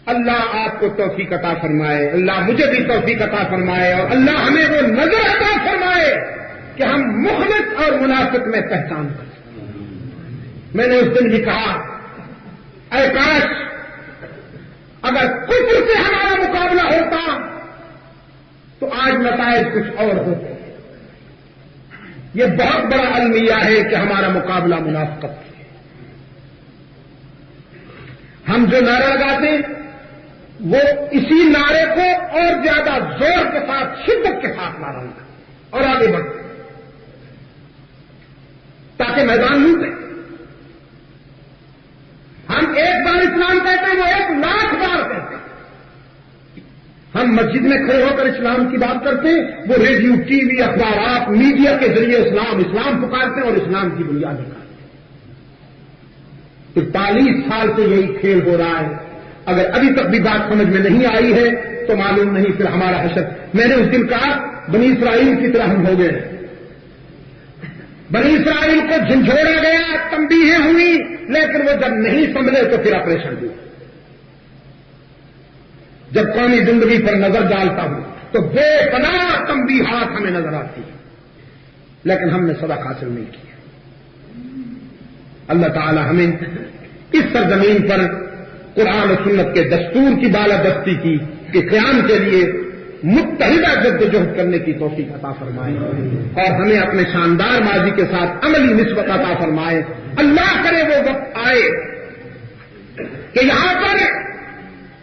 اللہ آپ کو توفیق عطا فرمائے, اللہ مجھے بھی توفیق عطا فرمائے, اور اللہ ہمیں وہ نظر عطا فرمائے کہ ہم مخلص اور منافق میں پہچان کریں. میں نے اس دن بھی کہا, اے کاش اگر کفر سے ہمارا مقابلہ ہوتا تو آج نتائج کچھ اور ہوتے. یہ بہت بڑا المیہ ہے کہ ہمارا مقابلہ منافقت سے. ہم جو نعرہ لگاتے ہیں وہ اسی نعرے کو اور زیادہ زور کے ساتھ, شدت کے ساتھ نعرہ لگاتے اور آگے بڑھتے تاکہ میدان لوٹے. ہم ایک بار اسلام کہتے ہیں, وہ 1,00,000 بار کہتے ہیں. ہم مسجد میں کھڑے ہو کر اسلام کی بات کرتے ہیں, وہ ریڈیو, ٹی وی, اخبارات, میڈیا کے ذریعے اسلام پکارتے ہیں اور اسلام کی بنیاد نکالتے ہیں. 40 سال سے یہی کھیل ہو رہا ہے. اگر ابھی تک بھی بات سمجھ میں نہیں آئی ہے تو معلوم نہیں پھر ہمارا حشر. میں نے اس دن کہا بنی اسرائیل کی طرح ہم ہو گئے. بنی اسرائیل کو جھنجھوڑا گیا, تنبیہیں ہوئی, لیکن وہ جب نہیں سمجھے تو پھر آپریشن ہوا. جب قومی زندگی پر نظر ڈالتا ہوں تو بے پناہ تنبیہات ہمیں نظر آتی ہیں, لیکن ہم نے سبق حاصل نہیں کیا. اللہ تعالی ہمیں اس سرزمین پر قرآن و سنت کے دستور کی بالادستی کے قیام کے لیے متحدہ جدوجہد کرنے کی توفیق عطا فرمائے, اور ہمیں اپنے شاندار ماضی کے ساتھ عملی نسبت عطا فرمائے. اللہ کرے وہ وقت آئے کہ یہاں پر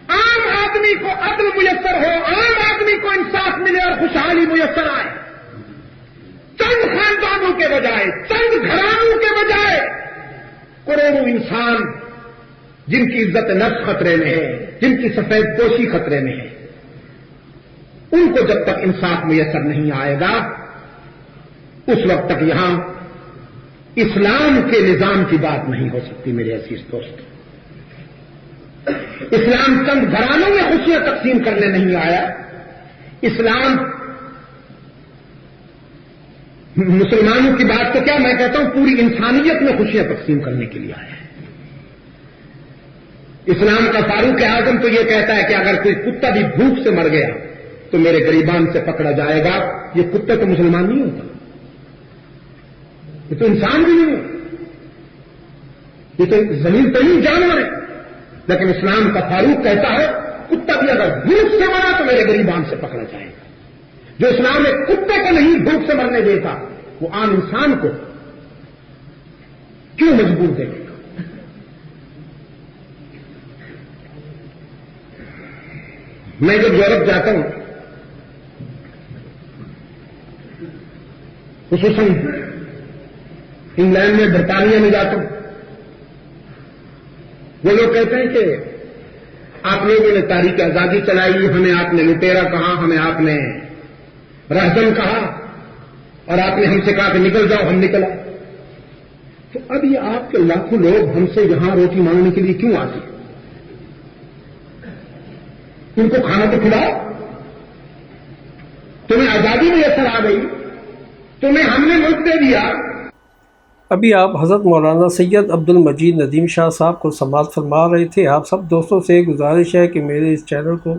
عام آدمی کو عدل میسر ہو, عام آدمی کو انصاف ملے اور خوشحالی میسر آئے. چند خاندانوں کے بجائے, چند گھرانوں کے بجائے کروڑوں انسان جن کی عزت نفس خطرے میں ہے, جن کی سفید پوشی خطرے میں ہے, ان کو جب تک انصاف میسر نہیں آئے گا اس وقت تک یہاں اسلام کے نظام کی بات نہیں ہو سکتی. میرے عزیز دوست, اسلام چند گھرانوں میں خوشیاں تقسیم کرنے نہیں آیا. اسلام مسلمانوں کی بات تو کیا, میں کہتا ہوں پوری انسانیت میں خوشیاں تقسیم کرنے کے لیے آیا ہے. اسلام کا فاروق اعظم تو یہ کہتا ہے کہ اگر کوئی کتا بھی بھوک سے مر گیا تو میرے گریبان سے پکڑا جائے گا. یہ کتا تو مسلمان نہیں ہوتا, یہ تو انسان بھی نہیں ہے, یہ تو زمین ترین جانور ہے. لیکن اسلام کا فاروق کہتا ہے کتا بھی اگر بھوک سے مرا تو میرے گریبان سے پکڑا جائے گا. جو اسلام میں کتے کو نہیں بھوک سے مرنے دیتا, وہ عام انسان کو کیوں مجبور دے گا؟ میں جب یورپ جاتا ہوں, خصوصاً انگلینڈ میں, برطانیہ میں جاتا ہوں, وہ لوگ کہتے ہیں کہ آپ لوگوں نے تاریخ آزادی چلائی, ہمیں آپ نے لٹیرا کہا, ہمیں آپ نے رہزن کہا, اور آپ نے ہم سے کہا کہ نکل جاؤ, ہم نکل آئے. تو اب یہ آپ کے لاکھوں لوگ ہم سے یہاں روٹی مانگنے کے لیے کیوں آتے ہیں؟ ان کو کھانا تو کھلاؤ. تمہیں آزادی میں اثر آ گئی, تمہیں ہم نے ملک دے دیا. ابھی آپ حضرت مولانا سید عبد المجید ندیم شاہ صاحب کو سماعت فرما رہے تھے. آپ سب دوستوں سے گزارش ہے کہ میرے اس چینل کو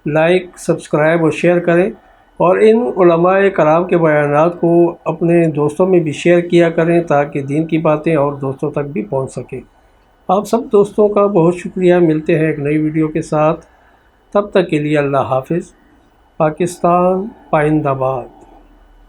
لائک, سبسکرائب اور شیئر کریں, اور ان علماء کرام کے بیانات کو اپنے دوستوں میں بھی شیئر کیا کریں تاکہ دین کی باتیں اور دوستوں تک بھی پہنچ سکیں. آپ سب دوستوں کا بہت شکریہ. ملتے ہیں ایک نئی ویڈیو کے ساتھ, تب تک کے لیے اللہ حافظ. پاکستان پائندہ باد.